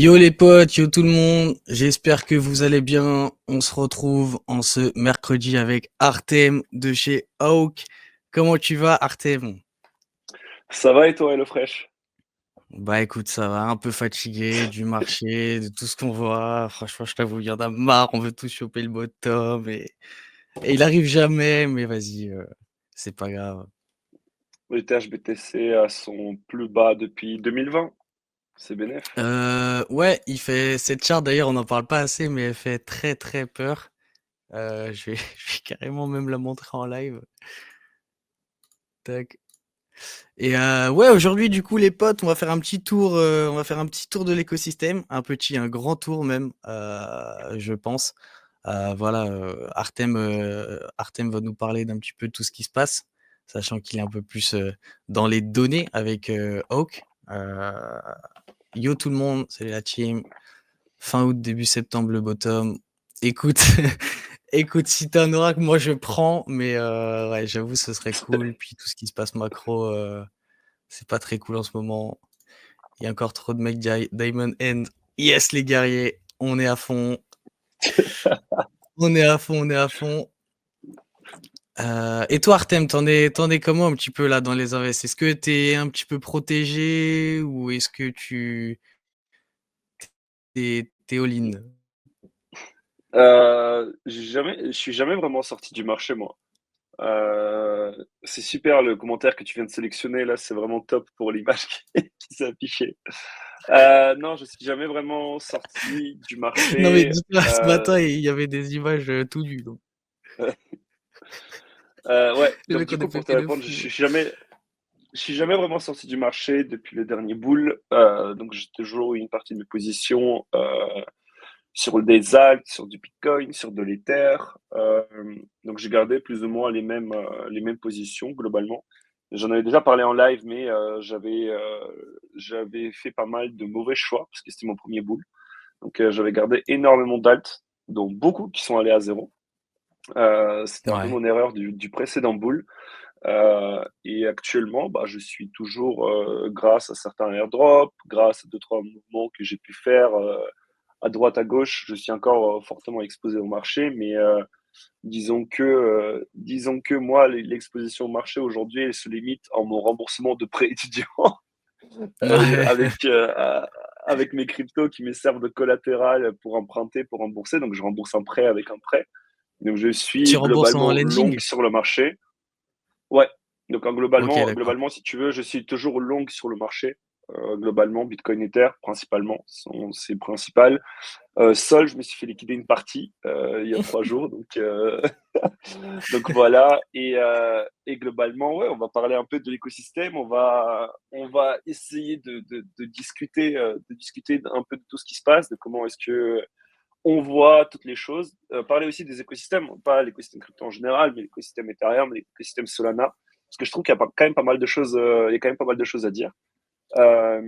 Yo les potes, yo tout le monde, j'espère que vous allez bien. On se retrouve en ce mercredi avec Artem de chez Hawk. Comment tu vas Artem? Ça va et toi, HelloFresh? Bah écoute, ça va, un peu fatigué du marché, de tout ce qu'on voit. Franchement, je t'avoue, il y en a marre, on veut tous choper le bottom et il arrive jamais, mais vas-y, c'est pas grave. Le THBTC à son plus bas depuis 2020. C'est bénef. Ouais, il fait cette charte d'ailleurs, on n'en parle pas assez, mais elle fait très très peur. Je vais carrément même la montrer en live. Tac. Et ouais, aujourd'hui, du coup, les potes, on va faire un petit tour, on va faire un petit tour de l'écosystème, un grand tour même, je pense. Voilà, Artem va nous parler d'un petit peu de tout ce qui se passe, sachant qu'il est un peu plus dans les données avec Hawk. Yo tout le monde, c'est la team. Fin août, début septembre, le bottom. Écoute, écoute, si t'as un oracle, moi je prends, mais ouais, j'avoue, ce serait cool. Puis tout ce qui se passe macro. C'est pas très cool en ce moment. Il y a encore trop de mecs Diamond End. Yes, les guerriers, on est à fond. On est à fond, on est à fond. Et toi, Artem, t'en es comment un petit peu là dans les invests? Est-ce que t'es un petit peu protégé ou est-ce que t'es all-in? Je suis jamais vraiment sorti du marché, moi. C'est super le commentaire que tu viens de sélectionner là, c'est vraiment top pour l'image qui s'est affichée. Non, je suis jamais vraiment sorti du Non mais marché. dis-toi, ce matin, il y avait des images tout nues. Donc. Ouais, Le donc mec, du on a coup, pour te pété le répondre, fou. je suis jamais vraiment sorti du marché depuis le dernier bull. Donc j'ai toujours eu une partie de mes positions sur des alt, sur du Bitcoin, sur de l'Ether. Donc j'ai gardé plus ou moins les mêmes positions globalement. J'en avais déjà parlé en live, mais j'avais fait pas mal de mauvais choix parce que c'était mon premier bull. Donc j'avais gardé énormément d'alt, dont beaucoup qui sont allés à zéro. C'était un peu Ouais. mon erreur du précédent bull. Et actuellement, bah, je suis toujours, grâce à certains airdrops, grâce à deux, trois mouvements que j'ai pu faire à droite, à gauche, je suis encore fortement exposé au marché, mais disons que moi, l'exposition au marché aujourd'hui, elle se limite en mon remboursement de prêt étudiant euh, Ouais. avec, euh, euh, avec mes cryptos qui me servent de collatéral pour emprunter, pour rembourser. Donc, je rembourse un prêt avec un prêt. Donc, je Tu suis rembourses en globalement long lending? sur le marché. Ouais. Donc, Ok, d'accord. globalement, si tu veux, je suis toujours long sur le marché. Globalement, Bitcoin Ether, principalement, sont ces principales. Sol, je me suis fait liquider une partie il y a 3 jours. Donc voilà. Et globalement, ouais, on va parler un peu de l'écosystème. On va essayer de discuter un peu de tout ce qui se passe, de comment est-ce que on voit toutes les choses. Parler aussi des écosystèmes, pas l'écosystème crypto en général, mais l'écosystème Ethereum, l'écosystème Solana, parce que je trouve qu'il y a quand même pas mal de choses, il y a quand même pas mal de choses à dire. Euh,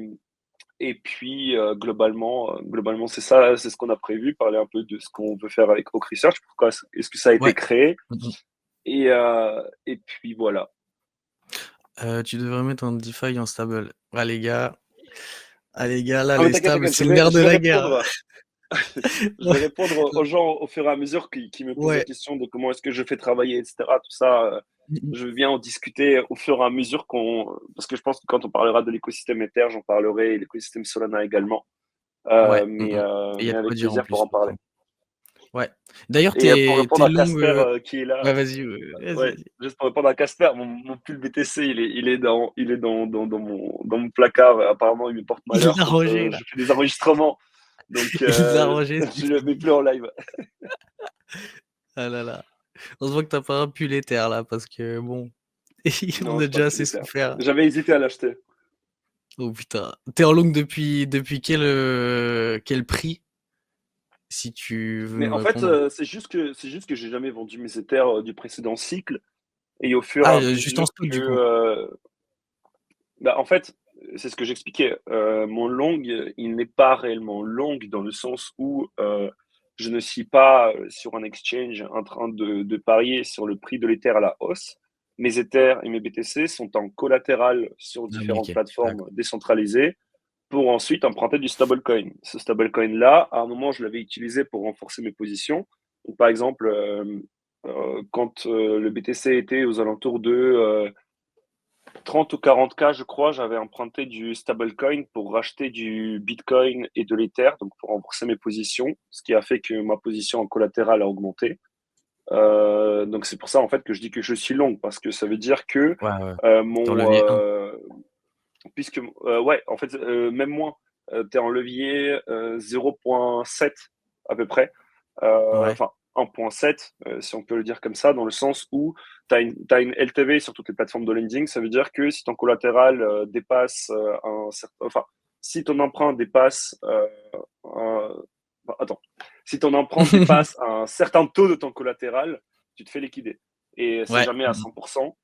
et puis globalement, c'est ça, c'est ce qu'on a prévu, parler un peu de ce qu'on veut faire avec Oak Research, pourquoi est-ce que ça a été Ouais. créé, Mhm. et puis voilà. Tu devrais mettre un DeFi en stable. Ah les gars, là, Ah mais les t'inquiète, stables, t'inquiète, c'est le nerf de la guerre. je vais répondre aux gens au fur et à mesure qui me posent la Ouais. question de comment est-ce que je fais travailler, etc. Tout ça, Mhm. je viens en discuter au fur et à mesure parce que je pense que quand on parlera de l'écosystème Ether, j'en parlerai, et l'écosystème Solana également. Ouais. Mhm. Et il y a Mais de quoi avec dire en plaisir pour plus. en parler. Ouais. D'ailleurs, Et pour t'es répondre à long. Casper qui est là, Ouais, vas-y, vas-y, ouais, vas-y. juste pour répondre à Casper, mon pull BTC, il est dans mon placard. Apparemment, il me porte Il malheur l'a quand rangé, là. je fais des enregistrements. Donc, Il l'a rangé, ce je le mets putain. plus en live. Ah là là. Heureusement que t'as pas un pull éther, là, parce que bon, on Non, a j'ai pas de déjà pull assez Ether. souffert. J'avais hésité à l'acheter. Oh putain. T'es en long depuis quel prix, si tu veux Mais nous en fait, répondre? c'est juste que j'ai jamais vendu mes Ethers du précédent cycle. Et au fur et Ah, à juste en mesure stock, que, du coup. bah, en fait, c'est ce que j'expliquais. Mon long, il n'est pas réellement long dans le sens où je ne suis pas sur un exchange en train de parier sur le prix de l'Ether à la hausse. Mes Ethers et mes BTC sont en collatéral sur Ah oui, différentes ok. plateformes D'accord. décentralisées. pour ensuite emprunter du stablecoin. Ce stablecoin-là, à un moment, je l'avais utilisé pour renforcer mes positions. Donc, par exemple, quand le BTC était aux alentours de 30 ou 40K, je crois, j'avais emprunté du stablecoin pour racheter du Bitcoin et de l'Ether, donc pour renforcer mes positions, ce qui a fait que ma position en collatéral a augmenté. Donc c'est pour ça en fait que je dis que je suis long, parce que ça veut dire que Ouais, ouais. Dans mon levier 1. puisque ouais, en fait même moins, tu es en levier 0,7 à peu près, Ouais. enfin 1,7 si on peut le dire comme ça, dans le sens où t'as une LTV sur toutes les plateformes de lending. Ça veut dire que si ton collatéral dépasse un certain, enfin si ton emprunt dépasse attends, si ton emprunt dépasse un certain taux de ton collatéral, tu te fais liquider. Et c'est Ouais. jamais à 100%.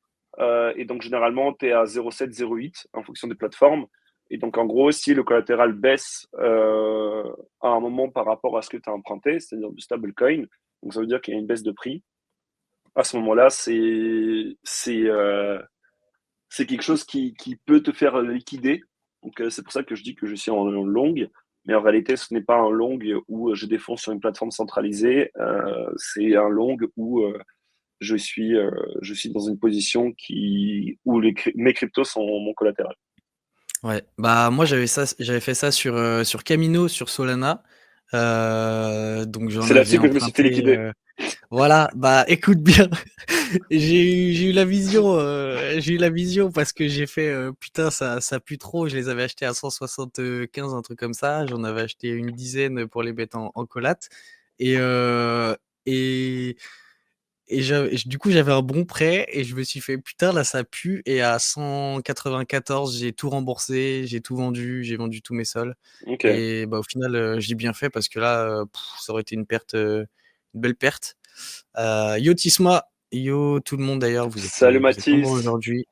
Et donc, généralement, tu es à 0,7, 0,8 en fonction des plateformes. Et donc, en gros, si le collatéral baisse à un moment par rapport à ce que tu as emprunté, c'est-à-dire du stablecoin, donc ça veut dire qu'il y a une baisse de prix, à ce moment-là, c'est quelque chose qui peut te faire liquider. Donc, c'est pour ça que je dis que je suis en longue. Mais en réalité, ce n'est pas un long où je défonce sur une plateforme centralisée. C'est un long où je suis, euh, je suis dans une position où mes cryptos sont mon collatéral. Ouais, bah moi j'avais fait ça sur Camino, sur Solana. Donc j'en C'est avais là-dessus que je me suis fait emprunté. liquider. Voilà, bah écoute bien, j'ai eu la vision, j'ai eu la vision parce que j'ai fait putain ça pue trop. Je les avais achetés à 175, un truc comme ça. J'en avais acheté une dizaine pour les mettre en collate et et du coup, j'avais un bon prêt et je me suis fait: «Putain, là, ça pue» et à 194, j'ai tout remboursé, j'ai tout vendu, j'ai vendu tous mes sols Ok. et bah, au final, j'ai bien fait parce que là, ça aurait été une perte, une belle perte. Yo Tisma, yo tout le monde d'ailleurs, Salut vous êtes nombreux Mathis. aujourd'hui.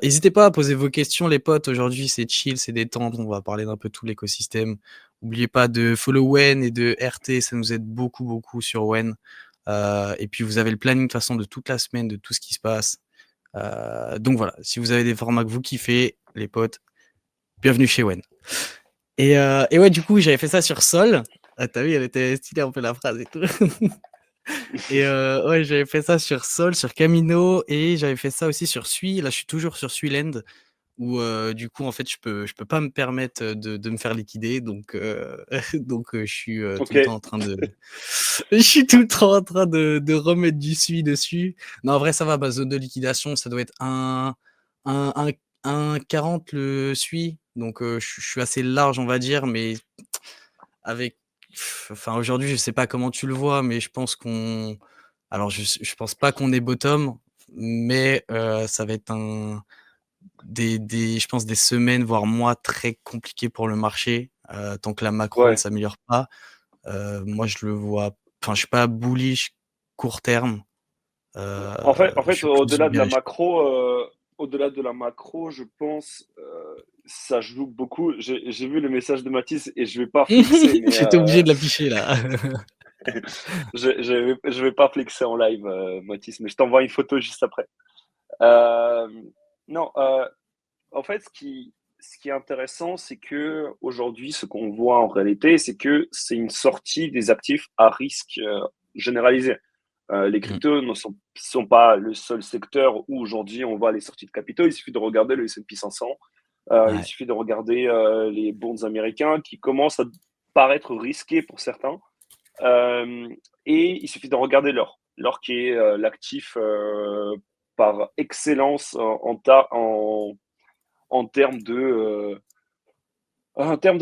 Hésitez pas à poser vos questions les potes, aujourd'hui c'est chill, c'est détente, on va parler d'un peu tout l'écosystème. N'oubliez pas de follow Wen et de RT, ça nous aide beaucoup, beaucoup sur Wen. Et puis vous avez le planning de toute façon de toute la semaine, de tout ce qui se passe. Donc voilà, si vous avez des formats que vous kiffez, les potes, bienvenue chez Wen. Et ouais, du coup, j'avais fait ça sur Sol. Ah, t'as vu, elle était stylée un peu la phrase et tout. Et ouais, j'avais fait ça sur Sol, sur Camino, et j'avais fait ça aussi sur Sui. Là, je suis toujours sur Suiland, où du coup, en fait, je peux pas me permettre de me faire liquider. Donc, donc je suis tout Ok. le temps en train de. Je suis tout le temps en train de remettre du Sui dessus. Non, en vrai, ça va. Ma zone de liquidation, ça doit être un, un, un 40 le Sui. Donc, je suis assez large, on va dire, mais avec. Enfin, aujourd'hui, je sais pas comment tu le vois, mais je pense qu'on. Alors, je pense pas qu'on est bottom, mais ça va être je pense des semaines, voire mois très compliqués pour le marché, tant que la macro ne Ouais. s'améliore pas. Moi, je le vois. Enfin, je suis pas bullish court terme. En Je fait, suis plus bearish. au-delà de la macro, je pense, ça joue beaucoup. J'ai vu le message de Mathis et je vais pas flexer, mais J'étais obligé de l'afficher là. je vais pas flexer en live, Mathis, mais je t'envoie une photo juste après. Euh, non, en fait, ce qui est intéressant, c'est que aujourd'hui, ce qu'on voit en réalité, c'est que c'est une sortie des actifs à risque généralisé. Les Mmh. cryptos ne sont pas le seul secteur où aujourd'hui on voit les sorties de capitaux. Il suffit de regarder le S&P 500, il Ouais. suffit de regarder les bonds américains qui commencent à paraître risqués pour certains. Euh, et il suffit de regarder l'or. L'or qui est l'actif par excellence en termes en termes de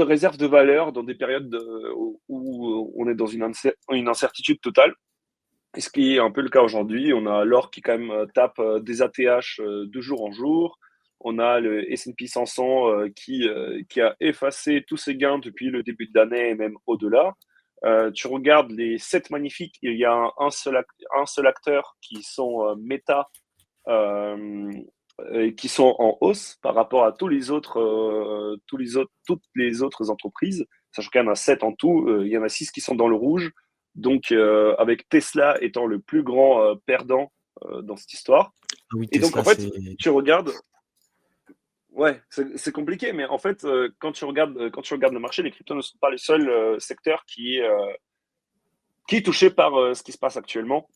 réserve de valeur dans des périodes où on est dans une incertitude totale. Et ce qui est un peu le cas aujourd'hui, on a l'or qui quand même tape des ATH de jour en jour. On a le S&P 500 qui a effacé tous ses gains depuis le début de l'année et même au-delà. Tu regardes les 7 magnifiques, il y a un seul acteur qui sont Meta, euh, qui sont en hausse par rapport à toutes les autres entreprises. Sachant qu'il y en a 7 en tout, il y en a 6 qui sont dans le rouge. Donc, avec Tesla étant le plus grand perdant dans cette histoire. Ah oui, Et donc, en Tesla, fait, c'est. tu regardes, Ouais, c'est compliqué, mais en fait, quand tu regardes le marché, les cryptos ne sont pas les seuls secteurs qui est touché par ce qui se passe actuellement.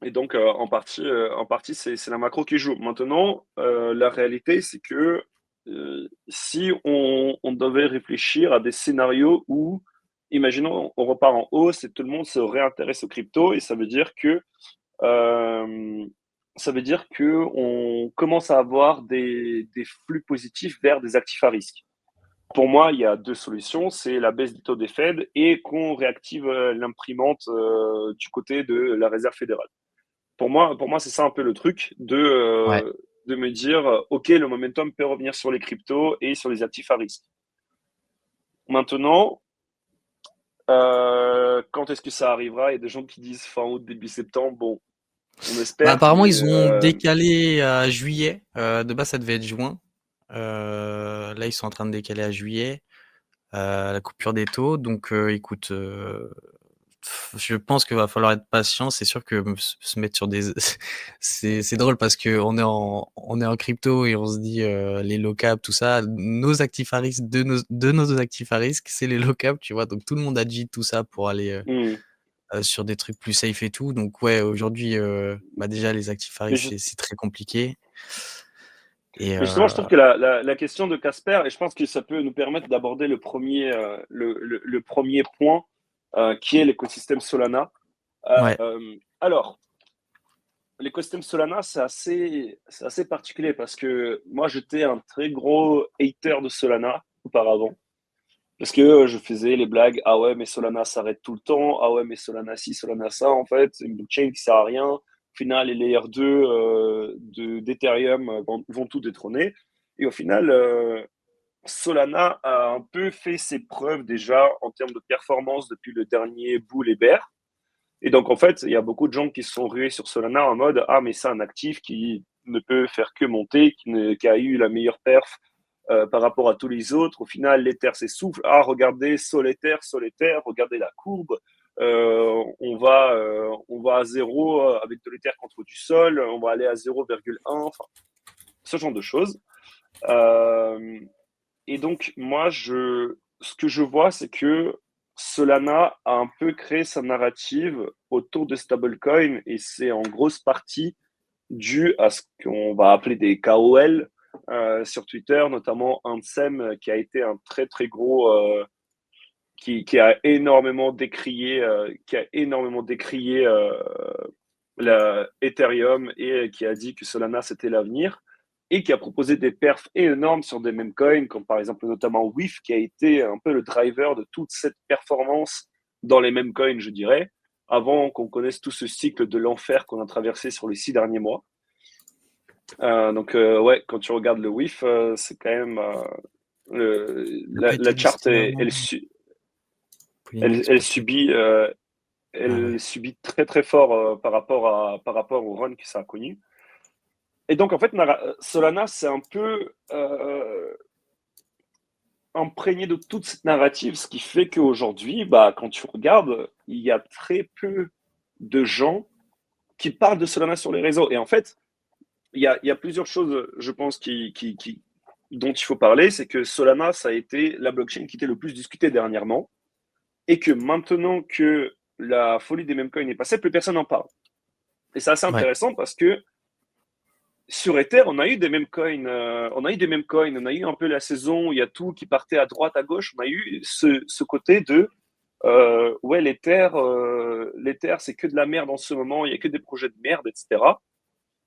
Et donc, en partie c'est la macro qui joue. Maintenant, la réalité, c'est que si on devait réfléchir à des scénarios où, imaginons, on repart en hausse et tout le monde se réintéresse aux cryptos, et euh, ça veut dire que on commence à avoir des flux positifs vers des actifs à risque. Pour moi, il y a deux solutions, c'est la baisse des taux des Fed et qu'on réactive l'imprimante du côté de la Réserve fédérale. Pour moi c'est ça un peu le truc Ouais. de me dire, OK, le momentum peut revenir sur les cryptos et sur les actifs à risque. Maintenant, quand est-ce que ça arrivera? Il y a des gens qui disent fin août, début septembre. Bon, on Bah, espère, apparemment, mais ils ont décalé à juillet. De base, ça devait être juin. Là, ils sont en train de décaler à juillet la coupure des taux. Donc, écoute, je pense qu'il va falloir être patient. C'est sûr que se mettre sur des, c'est drôle parce que on est en crypto et on se dit les low cap, tout ça. Nos actifs à risque, de nos actifs à risque, c'est les low cap, tu vois. Donc tout le monde agite tout ça pour aller hmm. sur des trucs plus safe et tout. Donc ouais, aujourd'hui, bah déjà les actifs à mais, risque, c'est très compliqué. Et mais justement, je trouve que la question de Casper, et je pense que ça peut nous permettre d'aborder le premier point qui est l'écosystème Solana. ouais, Alors, l'écosystème Solana, c'est assez particulier parce que moi, j'étais un très gros hater de Solana auparavant. Parce que je faisais les blagues, ah ouais, mais Solana s'arrête tout le temps, ah ouais, mais Solana ci, Solana ça, en fait, c'est une blockchain qui sert à rien. Au final, les layer 2 d'Ethereum vont tout détrôner. Et au final, Solana a un peu fait ses preuves déjà en termes de performance depuis le dernier bull et bear. Et donc, en fait, il y a beaucoup de gens qui se sont rués sur Solana en mode, ah, mais c'est un actif qui ne peut faire que monter, qui a eu la meilleure perf par rapport à tous les autres. Au final, l'Ether s'essouffle. Ah, regardez, Sol Ether, regardez la courbe. On va à zéro avec de l'Ether contre du Sol. On va aller à 0,1. Enfin, ce genre de choses. Euh, et donc, ce que je vois, c'est que Solana a un peu créé sa narrative autour de stablecoin et c'est en grosse partie dû à ce qu'on va appeler des KOL sur Twitter, notamment Ansem qui a été un très très gros, qui a énormément décrié, la Ethereum et qui a dit que Solana c'était l'avenir et qui a proposé des perfs énormes sur des mêmes coins, comme par exemple notamment WIF, qui a été un peu le driver de toute cette performance dans les mêmes coins, je dirais, avant qu'on connaisse tout ce cycle de l'enfer qu'on a traversé sur les 6 derniers mois. Ouais, quand tu regardes le WIF, c'est quand même il n'a pas été la chart, nécessairement elle explosif. subit, Ah ouais. elle subit très très fort par rapport au run que ça a connu. Et donc, en fait, Solana, c'est un peu imprégné de toute cette narrative, ce qui fait qu'aujourd'hui, bah, quand tu regardes, il y a très peu de gens qui parlent de Solana sur les réseaux. Et en fait, il y a plusieurs choses, je pense, dont il faut parler. C'est que Solana, ça a été la blockchain qui était le plus discutée dernièrement. Et que maintenant que la folie des memcoins est passée, plus personne n'en parle. Et c'est assez Ouais. intéressant parce que sur Ether, on a eu des mêmes coins, on a eu des mêmes coins, on a eu un peu la saison où il y a tout qui partait à droite, à gauche. On a eu ce côté de ouais, l'Ether, c'est que de la merde en ce moment, il y a que des projets de merde, etc.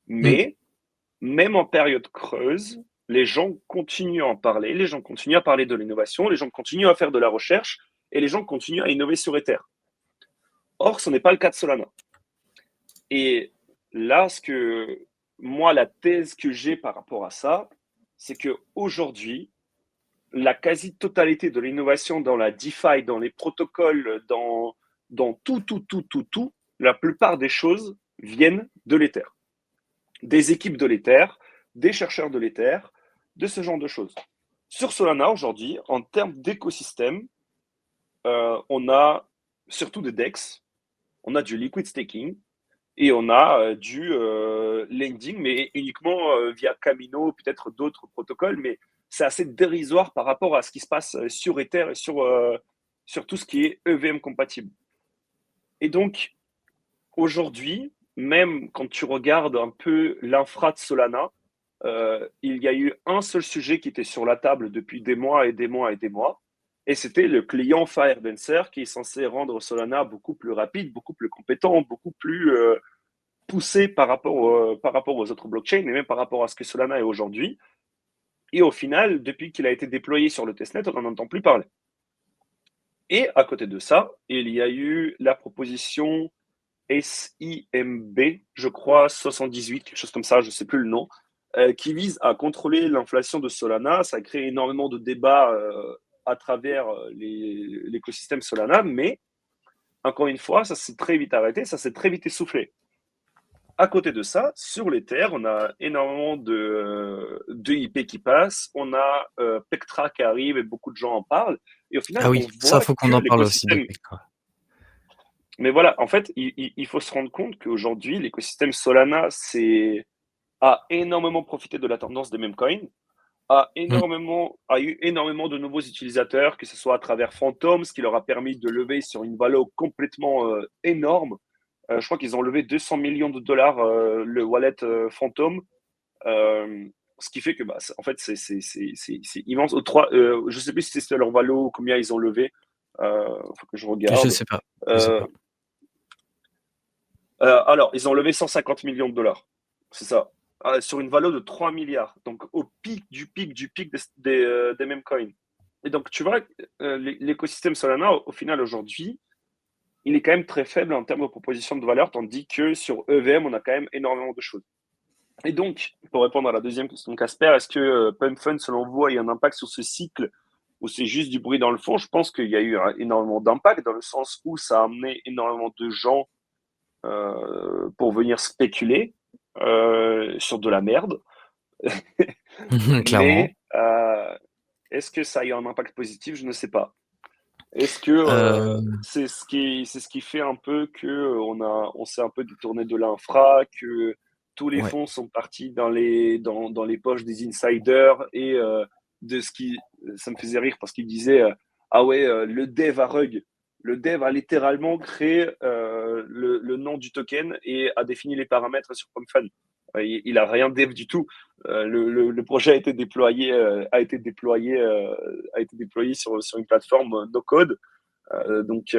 Mm. Mais même en période creuse, les gens continuent à en parler, les gens continuent à parler de l'innovation, les gens continuent à faire de la recherche et les gens continuent à innover sur Ether. Or, ce n'est pas le cas de Solana. Et là, moi, la thèse que j'ai par rapport à ça, c'est que aujourd'hui, la quasi-totalité de l'innovation dans la DeFi, dans les protocoles, dans tout, la plupart des choses viennent de l'Ether. Des équipes de l'Ether, des chercheurs de l'Ether, de ce genre de choses. Sur Solana, aujourd'hui, en termes d'écosystème, on a surtout des DEX, on a du liquid staking, et on a du lending, mais uniquement via Camino, peut-être d'autres protocoles, mais c'est assez dérisoire par rapport à ce qui se passe sur Ether et sur tout ce qui est EVM compatible. Et donc, aujourd'hui, même quand tu regardes un peu l'infra de Solana, il y a eu un seul sujet qui était sur la table depuis des mois et des mois et des mois, et c'était le client Firedancer qui est censé rendre Solana beaucoup plus rapide, beaucoup plus compétent, beaucoup plus poussé par rapport aux autres blockchains et même par rapport à ce que Solana est aujourd'hui. Et au final, depuis qu'il a été déployé sur le testnet, on n'en entend plus parler. Et à côté de ça, il y a eu la proposition SIMB, je crois 78, quelque chose comme ça, je ne sais plus le nom, qui vise à contrôler l'inflation de Solana. Ça a créé énormément de débats à travers l'écosystème Solana, mais encore une fois, ça s'est très vite arrêté, ça s'est très vite essoufflé. À côté de ça, sur les terres, on a énormément de IP qui passent, on a Pectra qui arrive et beaucoup de gens en parlent. Et au final, Ah on oui, ça, voit faut que qu'on en parle aussi de l'écosystème. Pectra. Mais voilà, en fait, il faut se rendre compte qu'aujourd'hui, l'écosystème Solana a énormément profité de la tendance des meme coins, Mmh. a eu énormément de nouveaux utilisateurs, que ce soit à travers Phantom, ce qui leur a permis de lever sur une valeur complètement énorme. Je crois qu'ils ont levé 200 millions de dollars le wallet Phantom. Euh, Ce qui fait que, bah, en fait, c'est immense. Je ne sais plus si c'était leur valo, combien ils ont levé. Faut que je Je regarde. sais pas, je sais Euh, pas. alors, ils ont levé 150 millions de dollars. C'est ça. Sur une valeur de 3 milliards. Donc, au pic du pic du pic des mêmes coins. Et donc, tu vois, l'écosystème Solana, au final, aujourd'hui, il est quand même très faible en termes de proposition de valeur, tandis que sur EVM, on a quand même énormément de choses. Et donc, pour répondre à la deuxième question de Casper, est-ce que Pump Fund, selon vous, a eu un impact sur ce cycle ou c'est juste du bruit dans le fond? Je pense qu'il y a eu énormément d'impact dans le sens où ça a amené énormément de gens pour venir spéculer sur de la merde. Clairement. Mais est-ce que ça a eu un impact positif? Je ne sais pas. Est-ce que Heu, c'est ce qui fait un peu que on s'est un peu détourné de l'infra, que tous les ouais. fonds sont partis dans les poches des insiders et de ce qui ça me faisait rire parce qu'il disait ah ouais le dev a rug. Le dev a littéralement créé le nom du token et a défini les paramètres sur PumpFun. Il a rien dev du tout. Le projet a été déployé sur une plateforme no code. Donc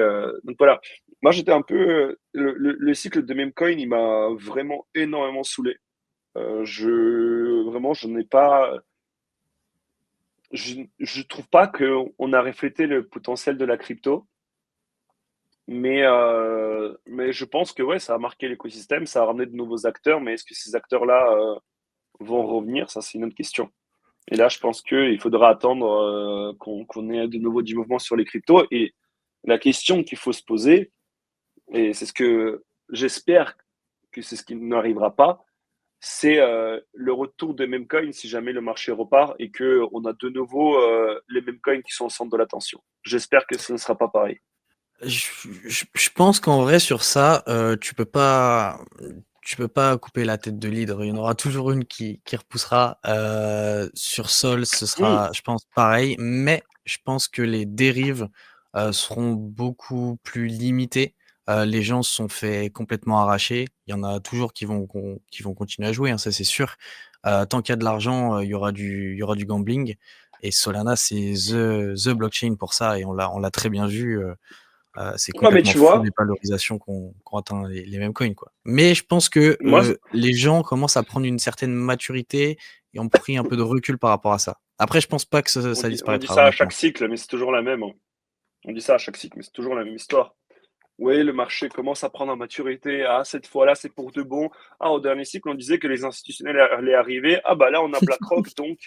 voilà. Moi, j'étais un peu. Le cycle de Memecoin, il m'a vraiment énormément saoulé. Vraiment, je n'ai pas. Je trouve pas qu'on a reflété le potentiel de la crypto, mais je pense que ouais, ça a marqué l'écosystème, ça a ramené de nouveaux acteurs, mais est-ce que ces acteurs-là vont revenir? Ça, c'est une autre question. Et là, je pense qu'il faudra attendre qu'on ait de nouveau du mouvement sur les cryptos. Et la question qu'il faut se poser, et c'est ce que j'espère que c'est ce qui n'arrivera pas, c'est le retour des meme coins si jamais le marché repart et qu'on a de nouveau les meme coins qui sont au centre de l'attention. J'espère que ce ne sera pas pareil. Je pense qu'en vrai sur ça, tu peux pas couper la tête de l'hydre. Il y en aura toujours une qui repoussera. Sur Sol, ce Mmh. sera, je pense, pareil, mais je pense que les dérives, seront beaucoup plus limitées. Les gens se sont fait complètement arracher. Il y en a toujours qui vont continuer à jouer, hein, ça c'est sûr. Tant qu'il y a de l'argent, il y aura du gambling et Solana, c'est the blockchain pour ça et on l'a très bien vu. C'est Non, mais complètement tu fou les vois, valorisations qu'ont atteint les mêmes coins, quoi. Mais je pense que, moi, les gens commencent à prendre une certaine maturité et ont pris un peu de recul par rapport à ça. Après, je pense pas que ça on dit disparaîtra, ça à chaque honnêtement. cycle, mais c'est toujours la même, hein. On dit ça à chaque cycle, mais c'est toujours la même histoire. Oui, le marché commence à prendre en maturité. Ah, cette fois-là, c'est pour de bon. Ah, au dernier cycle, on disait que les institutionnels allaient arriver. Ah, bah là, on a BlackRock, donc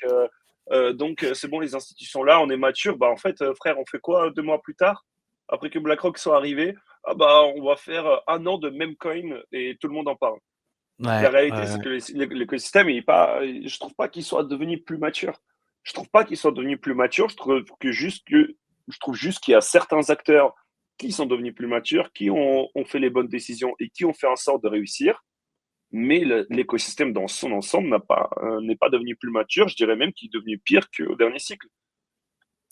c'est bon, les institutions là, on est mature. Bah, en fait, frère, on fait quoi 2 mois plus tard? Après que BlackRock soit arrivé, ah, bah, on va faire un an de même coin et tout le monde en parle. La Ouais, réalité, ouais, c'est ouais. que l'écosystème, je trouve pas qu'il soit devenu plus mature. Je trouve pas qu'il soit devenu plus mature. Je trouve juste qu'il y a certains acteurs qui sont devenus plus matures, qui ont fait les bonnes décisions et qui ont fait en sorte de réussir. Mais l'écosystème dans son ensemble n'est pas devenu plus mature. Je dirais même qu'il est devenu pire qu'au dernier cycle.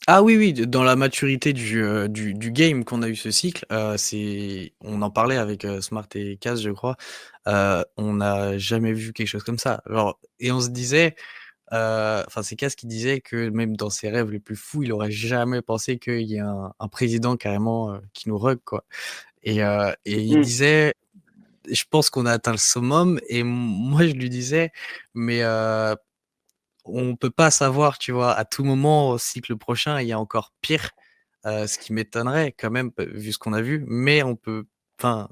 Ah oui, oui, dans la maturité du game qu'on a eu ce cycle, on en parlait avec Smart et Kaz, je crois. On n'a jamais vu quelque chose comme ça. Genre, et on se disait, enfin, c'est Kaz qui disait que même dans ses rêves les plus fous, il aurait jamais pensé qu'il y ait un président carrément qui nous rug, quoi. Et il Mm. disait, je pense qu'on a atteint le summum. Et moi, je lui disais, mais on peut pas savoir, tu vois, à tout moment, si que le prochain, il y a encore pire, ce qui m'étonnerait quand même, vu ce qu'on a vu, mais on peut, enfin,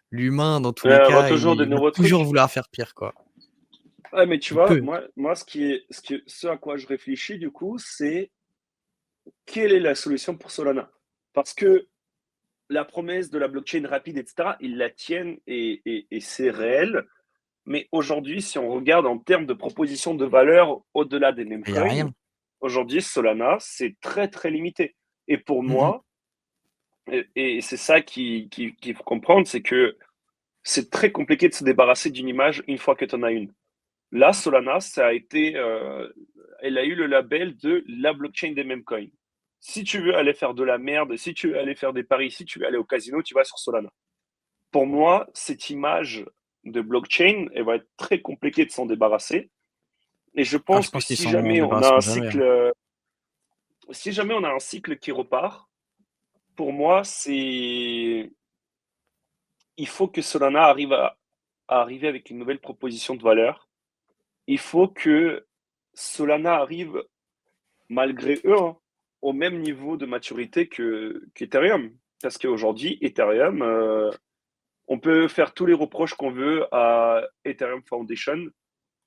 l'humain, dans tous Il y les aura cas, toujours des il va nouveaux toujours trucs. vouloir faire pire, quoi. Ouais, mais tu Il vois, peut. moi ce à quoi je réfléchis du coup, c'est quelle est la solution pour Solana? Parce que la promesse de la blockchain rapide, etc., ils la tiennent et c'est réel. Mais aujourd'hui, si on regarde en termes de proposition de valeur au-delà des meme Il y a coins, rien. aujourd'hui, Solana, c'est très, très limité. Et pour Mmh mh. moi, et c'est ça qu'il faut comprendre, c'est que c'est très compliqué de se débarrasser d'une image une fois que tu en as une. Là, Solana, elle a eu le label de la blockchain des meme coins. Si tu veux aller faire de la merde, si tu veux aller faire des paris, si tu veux aller au casino, tu vas sur Solana. Pour moi, cette image de blockchain, elle va être très compliquée de s'en débarrasser. Et je Ah, je pense que pense qu'ils s'en débarrasseront jamais. si jamais on a un cycle qui repart, pour moi, il faut que Solana à arriver avec une nouvelle proposition de valeur. Il faut que Solana arrive, malgré eux, hein, au même niveau de maturité qu'Ethereum. Parce qu'aujourd'hui, Ethereum, on peut faire tous les reproches qu'on veut à Ethereum Foundation.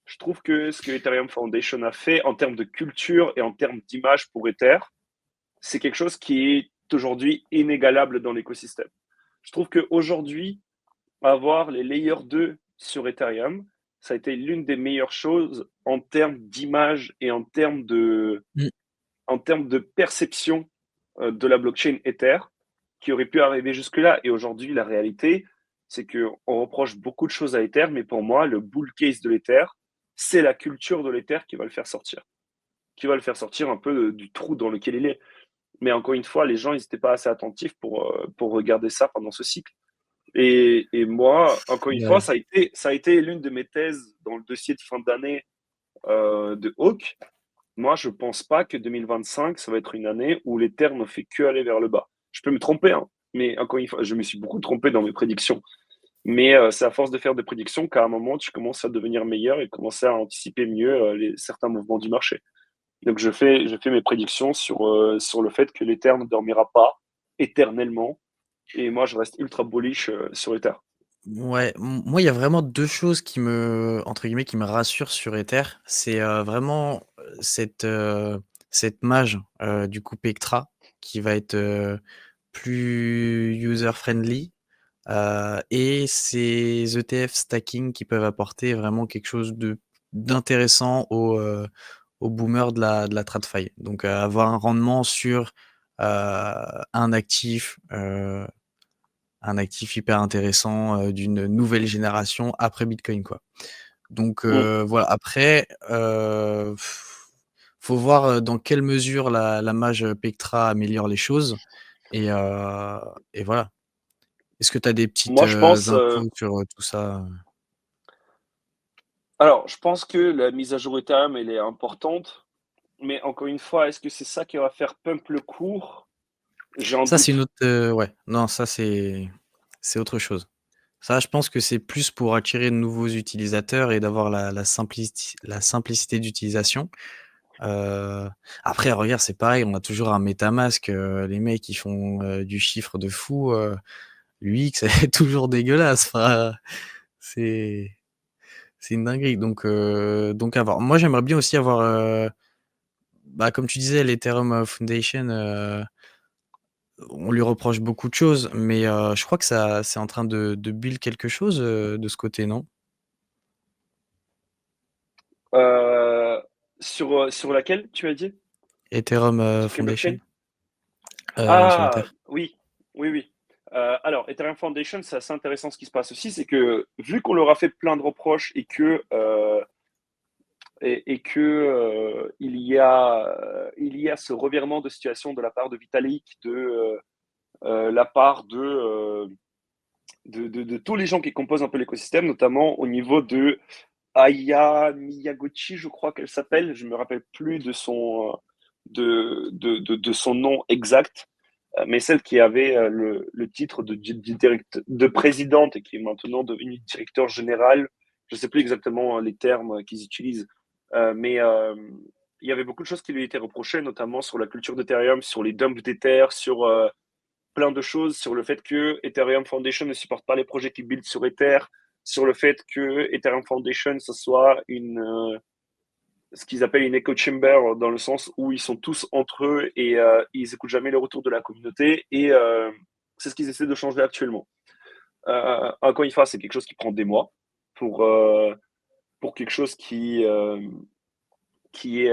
Je trouve que ce que Ethereum Foundation a fait en termes de culture et en termes d'image pour Ether, c'est quelque chose qui est aujourd'hui inégalable dans l'écosystème. Je trouve qu'aujourd'hui, avoir les layers 2 sur Ethereum, ça a été l'une des meilleures choses en termes d'image et Mmh. en termes de perception de la blockchain Ether qui aurait pu arriver jusque-là. Et aujourd'hui, la réalité, c'est qu'on reproche beaucoup de choses à Ether, mais pour moi, le bull case de l'Ether, c'est la culture de l'Ether qui va le faire sortir. Qui va le faire sortir un peu du trou dans lequel il est. Mais encore une fois, les gens n'étaient pas assez attentifs pour regarder ça pendant ce cycle. Et moi, encore une fois, Ouais. ça a été l'une de mes thèses dans le dossier de fin d'année de Hawk. Moi, je pense pas que 2025, ça va être une année où l'Ether ne fait que aller vers le bas. Je peux me tromper, hein, mais encore une fois, je me suis beaucoup trompé dans mes prédictions. Mais c'est à force de faire des prédictions qu'à un moment, tu commences à devenir meilleur et commencer à anticiper mieux certains mouvements du marché. Donc, je fais mes prédictions sur le fait que l'Ether ne dormira pas éternellement. Et moi, je reste ultra bullish sur l'Ether. Ouais, moi, il y a vraiment 2 choses qui me entre guillemets, «qui me rassurent» sur Ether. C'est, vraiment, cette mage, du coup Pectra, qui va être, plus user friendly, et ces ETF stacking qui peuvent apporter vraiment quelque chose d'intéressant aux boomers de la TradFi. Donc, avoir un rendement sur, un actif, un actif hyper intéressant, d'une nouvelle génération après Bitcoin, quoi. Donc, Mm. voilà. Après, faut voir, dans quelle mesure la mage Pectra améliore les choses. Et voilà. Est-ce que tu as des petites, Moi, je pense, infos sur, tout ça? alors, je pense que la mise à jour Ethereum, elle est importante. Mais encore une fois, est-ce que c'est ça qui va faire pump le cours? J'ai un Ça, c'est une doute. autre, ouais, non, ça, c'est autre chose. Ça, je pense que c'est plus pour attirer de nouveaux utilisateurs et d'avoir la simplicité d'utilisation. Heu, Après, regarde, c'est pareil, on a toujours un MetaMask, les mecs, ils font, du chiffre de fou, l'UX, elle est toujours dégueulasse. Enfin, c'est c'est une dinguerie. Donc à voir. Moi, j'aimerais bien aussi avoir, bah, comme tu disais, l'Ethereum, Foundation, on lui reproche beaucoup de choses, mais je crois que ça c'est en train de build quelque chose, de ce côté, non? Euh, sur laquelle tu as dit? Ethereum, Sur quelle blockchain? Foundation, sur Ether. Ah, oui. Oui, oui. Alors, Ethereum Foundation, c'est assez intéressant ce qui se passe aussi, c'est que vu qu'on leur a fait plein de reproches et que il y a ce revirement de situation de la part de Vitalik, de la part de tous les gens qui composent un peu l'écosystème, notamment au niveau de Aya Miyaguchi, je crois qu'elle s'appelle. Je me rappelle plus de son nom exact, mais celle qui avait le titre de présidente et qui est maintenant devenue directeur général. Je ne sais plus exactement les termes qu'ils utilisent, mais il y avait beaucoup de choses qui lui étaient reprochées, notamment sur la culture d'Ethereum, sur les dumps d'Ether, sur plein de choses, sur le fait que Ethereum Foundation ne supporte pas les projets qui build sur Ether, sur le fait que Ethereum Foundation, ce soit ce qu'ils appellent une echo chamber, dans le sens où ils sont tous entre eux et ils écoutent jamais le retour de la communauté. Et c'est ce qu'ils essaient de changer actuellement. Encore une fois, c'est quelque chose qui prend des mois pour, euh, pour quelque chose qui est,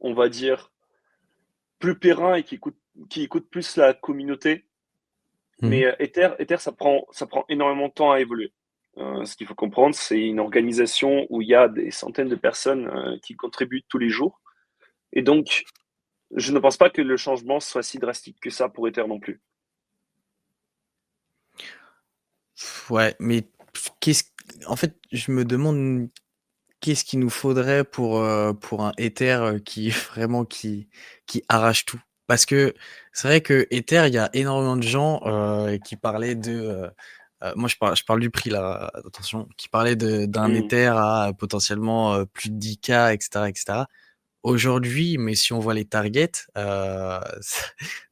on va dire, plus périn et qui écoute plus la communauté. Mmh. Mais Ether, ça prend énormément de temps à évoluer. Ce qu'il faut comprendre, c'est une organisation où il y a des centaines de personnes qui contribuent tous les jours. Et donc, je ne pense pas que le changement soit si drastique que ça pour Ether non plus. Ouais, mais qu'est-ce en fait, je me demande qu'est-ce qu'il nous faudrait pour un Ether, qui vraiment qui arrache tout? Parce que c'est vrai que Ether, il y a énormément de gens, qui parlaient moi je parle du prix là, attention, qui parlaient d'un Mm, Ether à potentiellement, plus de 10 K et cetera et cetera. Aujourd'hui, mais si on voit les targets, ça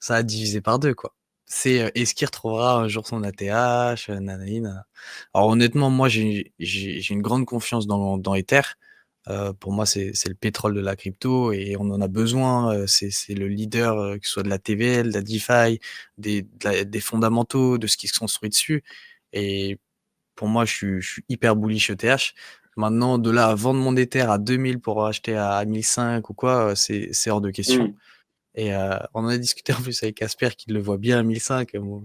a divisé par 2 quoi. C'est, est-ce qu'il retrouvera un jour son ATH, nanani na alors honnêtement, moi j'ai une grande confiance dans Ether. Pour moi, c'est le pétrole de la crypto et on en a besoin, c'est le leader, que ce soit de la TVL, de la DeFi, des fondamentaux, de ce qui se construit dessus et pour moi, je suis hyper bullish ETH. Maintenant, de là à vendre mon Ether à 2000 pour acheter à 1005 ou quoi, c'est hors de question. mm. Et on en a discuté en plus avec Casper qui le voit bien à 1005. Moi,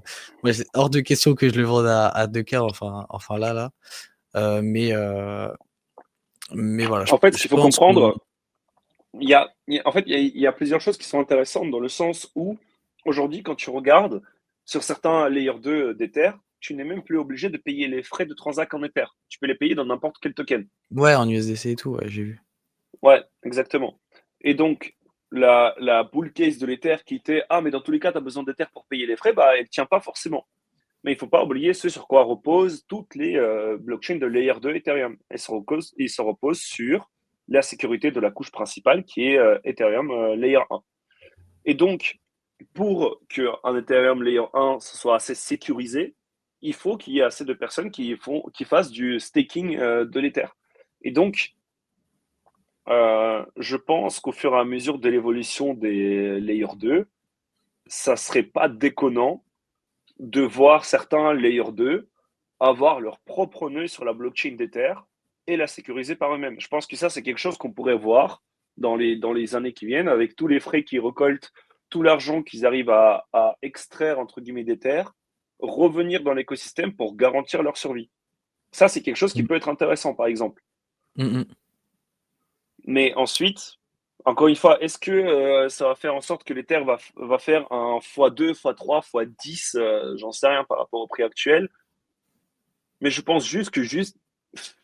c'est hors de question que je le vende à 2K, enfin là. Euh, mais, euh, mais voilà, En fait, ce je qu'il faut pense qu'on. comprendre, il y a plusieurs choses qui sont intéressantes dans le sens où, aujourd'hui, quand tu regardes sur certains layer 2 d'Ether, tu n'es même plus obligé de payer les frais de transac en Ether. Tu peux les payer dans n'importe quel token. Ouais, en USDC et tout, ouais, j'ai vu. Ouais, exactement. Et donc, la bull case de l'Ether qui était ah, mais dans tous les cas, tu as besoin d'Ether pour payer les frais, bah, elle ne tient pas forcément. Mais il ne faut pas oublier ce sur quoi reposent toutes les blockchains de Layer 2 Ethereum. Elles se reposent sur la sécurité de la couche principale qui est Ethereum Layer 1. Et donc, pour qu'un Ethereum Layer 1 soit assez sécurisé, il faut qu'il y ait assez de personnes qui fassent du staking de l'Ether. Et donc, je pense qu'au fur et à mesure de l'évolution des Layer 2, ça serait pas déconnant de voir certains Layer 2 avoir leur propre nœud sur la blockchain d'Ether et la sécuriser par eux-mêmes. Je pense que ça, c'est quelque chose qu'on pourrait voir dans les années qui viennent, avec tous les frais qu'ils récoltent, tout l'argent qu'ils arrivent à extraire, entre guillemets, d'Ether, revenir dans l'écosystème pour garantir leur survie. Ça, c'est quelque chose qui Mm, peut être intéressant, par exemple. mm, mm. Mais ensuite, encore une fois, est-ce que ça va faire en sorte que l'Ether va faire un x2, x3, x10, j'en sais rien par rapport au prix actuel. Mais je pense je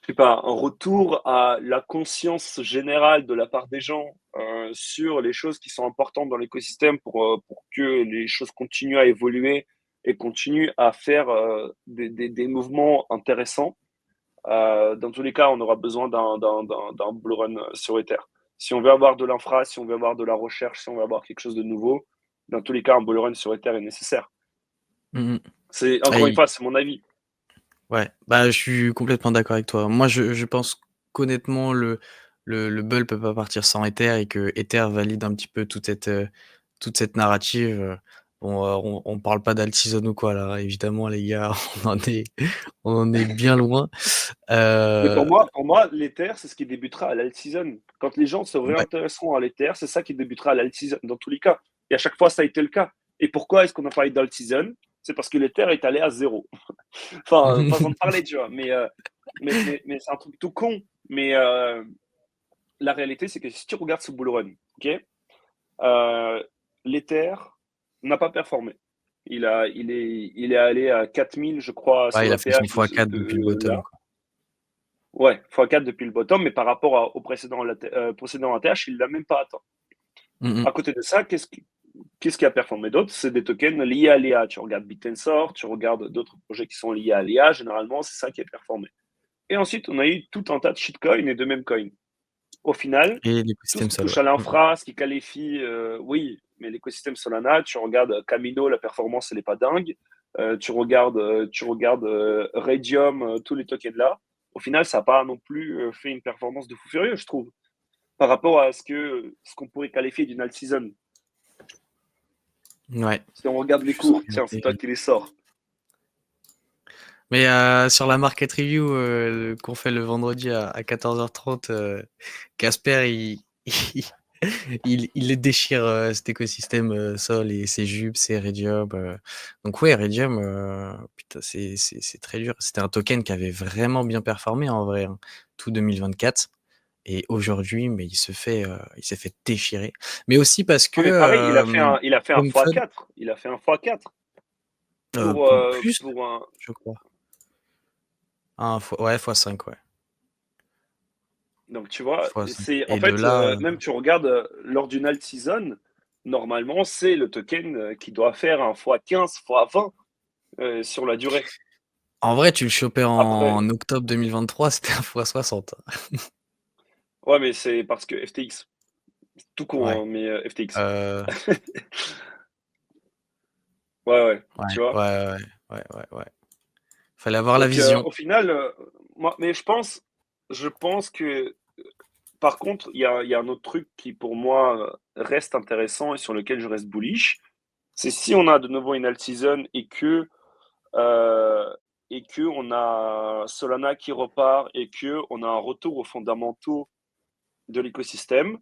sais pas, un retour à la conscience générale de la part des gens sur les choses qui sont importantes dans l'écosystème pour que les choses continuent à évoluer et continuent à faire des mouvements intéressants. Dans tous les cas, on aura besoin d'un bull run sur Ether. Si on veut avoir de l'infra, si on veut avoir de la recherche, si on veut avoir quelque chose de nouveau, dans tous les cas, un bull run sur Ether est nécessaire. Mm, mm. C'est encore une Et fois, c'est mon avis. ouais, bah, je suis complètement d'accord avec toi. Moi, je pense qu'honnêtement, le bull peut pas partir sans Ether et que Ether valide un petit peu toute cette narrative. Bon, on parle pas d'alt-season ou quoi là, évidemment les gars, on en est bien loin. Mais Heu, pour moi, l'Ether, c'est ce qui débutera à l'alt season. Quand les gens se ouais, réintéresseront à l'Ether, c'est ça qui débutera à l'alt season, dans tous les cas. Et à chaque fois, ça a été le cas. Et pourquoi est-ce qu'on a parlé d'alt season? C'est parce que l'Ether est allé à zéro. Enfin, façon de parler, tu vois. Mais c'est un truc tout con. Mais la réalité, c'est que si tu regardes ce bull run, ok, l'Ether n'a pas performé. Il est allé à 4000, je crois, Ouais, sur il a fait son l'ETH x4 depuis le bottom, là. quoi. Ouais, x4 depuis le bottom, mais par rapport au précédent ATH, il l'a même pas atteint. Mmh. À côté de ça, qu'est-ce qui a performé d'autre? C'est des tokens liés à l'IA. Tu regardes Bitensor, tu regardes d'autres projets qui sont liés à l'IA, généralement, c'est ça qui a performé. Et ensuite, on a eu tout un tas de shitcoins et de memecoins. Au final, Et tout ce l'écosystème qui Sol, touche ouais. à l'infra, ce qui qualifie, oui, mais l'écosystème Solana, tu regardes Camino, la performance, elle n'est pas dingue. Tu regardes Radium, tous les tokens là. Au final, ça n'a pas non plus fait une performance de fou furieux, je trouve, par rapport à ce qu'on pourrait qualifier d'une alt season. Ouais, Si on regarde les je suis cours, tiens, c'est toi regardé. qui les sors. Mais sur la market review qu'on fait le vendredi à 14h30, Casper, il les déchire, cet écosystème Sol et ses jupes, ses Radium. Donc ouais, Radium, putain, c'est très dur. C'était un token qui avait vraiment bien performé en vrai, hein, tout 2024. Et aujourd'hui, mais il s'est fait déchirer. Mais aussi parce que Ouais, mais pareil, il a fait un Pumfun, x4. Il a fait un x4 pour, plus, pour un. je crois. Ouais, x5, ouais. Donc, tu vois, x5. c'est en Et de fait, là, même tu regardes lors d'une alt season, normalement, c'est le token qui doit faire un x15, x20 sur la durée. en vrai, tu le chopais Après, en octobre 2023, c'était un x60. ouais, mais c'est parce que FTX, tout court, Ouais. hein, mais FTX. Euh, Ouais, ouais, ouais, tu vois. ouais, ouais, ouais, ouais, ouais. Fallait avoir la Donc, vision. au final, moi, mais je pense que, par contre, il y a un autre truc qui, pour moi, reste intéressant et sur lequel je reste bullish. C'est si on a de nouveau une alt season euh, et que on a Solana qui repart et que on a un retour aux fondamentaux de l'écosystème.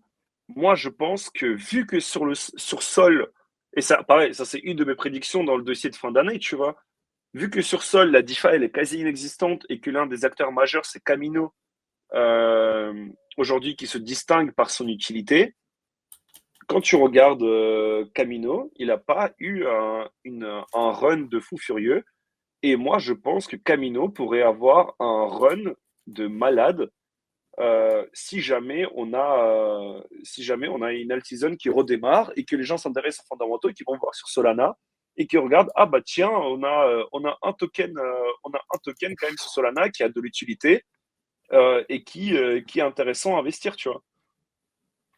Moi, je pense que vu que sur Sol, et ça, pareil, ça c'est une de mes prédictions dans le dossier de fin d'année, tu vois, vu que sur Sol, la DeFi, elle est quasi inexistante et que l'un des acteurs majeurs, c'est Camino, aujourd'hui, qui se distingue par son utilité, quand tu regardes Camino, il n'a pas eu un run de fou furieux. Et moi, je pense que Camino pourrait avoir un run de malade si jamais on a une alt season qui redémarre et que les gens s'intéressent aux fondamentaux et qui vont voir sur Solana et qui regardent, ah bah tiens, on a un token quand même sur Solana qui a de l'utilité et qui est intéressant à investir, tu vois.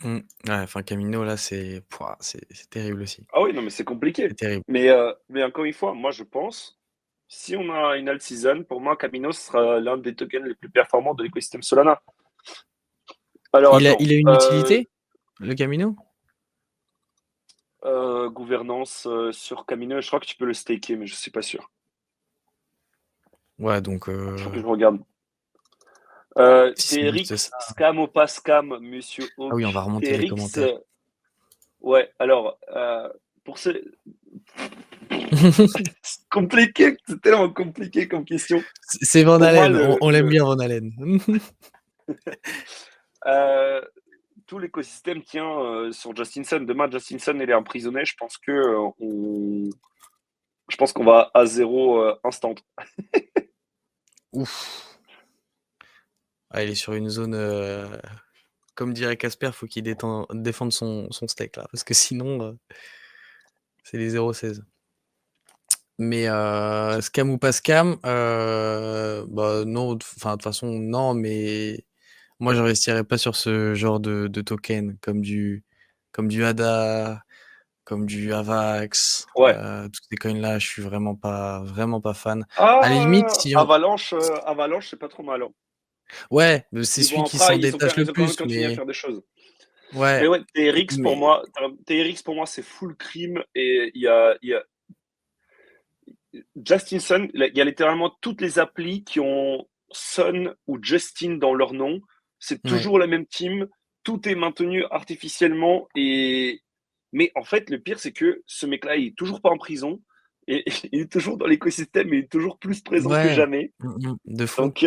Ouais, enfin, Camino, là, c'est terrible aussi. Ah oui, non, mais c'est compliqué. C'est terrible. Mais encore une fois, moi je pense, si on a une alt season, pour moi, Camino sera l'un des tokens les plus performants de l'écosystème Solana. Alors attends, Il a une utilité, le Camino? gouvernance sur Camino, je crois que tu peux le staker, mais je suis pas sûr. Ouais, donc, Il faut que je regarde. si c'est juste TRX, ça. scam ou pas scam, monsieur Ah oui, on va Hawk. remonter les TRX, commentaires. ouais, alors, pour ce. C'est compliqué, c'est tellement compliqué comme question. C'est Van Pour moi, Halen, on l'aime bien, Van Halen. euh, tout l'écosystème tient sur Justin Sun. Demain, Justin Sun, il est emprisonné. Je pense qu'on va à zéro instant. Ouf. Ah, il est sur une zone, comme dirait Casper, faut qu'il défende son steak là, parce que sinon, c'est les 0,16. Mais scam ou pas scam, bah non, enfin de toute façon non, mais moi j'investirais pas sur ce genre de token comme du ADA, comme du AVAX, Ouais. tous ces coins là, je suis vraiment pas fan. À la limite, Ah, si on, Avalanche, c'est pas trop mal, hein. ouais, c'est Niveau celui qui infra, s'en ils ont, détache le ils ont quand même plus, continué à mais faire des choses. ouais, Mais ouais, TRX pour mais moi, c'est full crime et il y a Justin Sun, il y a littéralement toutes les applis qui ont Sun ou Justin dans leur nom. C'est ouais. toujours la même team. Tout est maintenu artificiellement et Mais en fait, le pire, c'est que ce mec-là, il est toujours pas en prison et il est toujours dans l'écosystème et il est toujours plus présent que Ouais, jamais. de fou. Donc,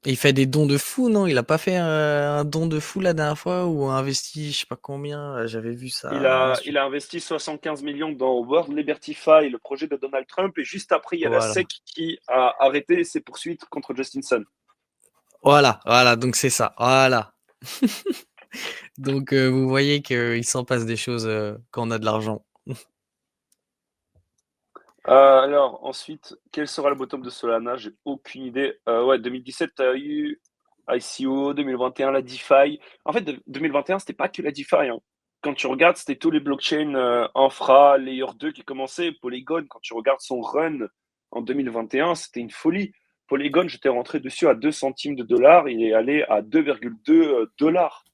Et il fait des dons de fou, non? Il a pas fait un don de fou la dernière fois ou investi, je sais pas combien, j'avais vu il ça a, sur. il a investi 75 millions dans World Libertify, le projet de Donald Trump, et juste après, il y a la Voilà. SEC qui a arrêté ses poursuites contre Justin Sun. Voilà, donc c'est ça. Voilà. Donc vous voyez qu'il s'en passe des choses quand on a de l'argent. Alors, ensuite, quel sera le bottom de Solana? J'ai aucune idée. Ouais, 2017, tu as eu ICO, 2021, la DeFi. En fait, 2021, c'était pas que la DeFi, hein. Quand tu regardes, c'était tous les blockchains infra, Layer 2 qui commençaient. Polygon, quand tu regardes son run en 2021, c'était une folie. Polygon, j'étais rentré dessus à 2 centimes de dollars. Il est allé à 2,2 dollars.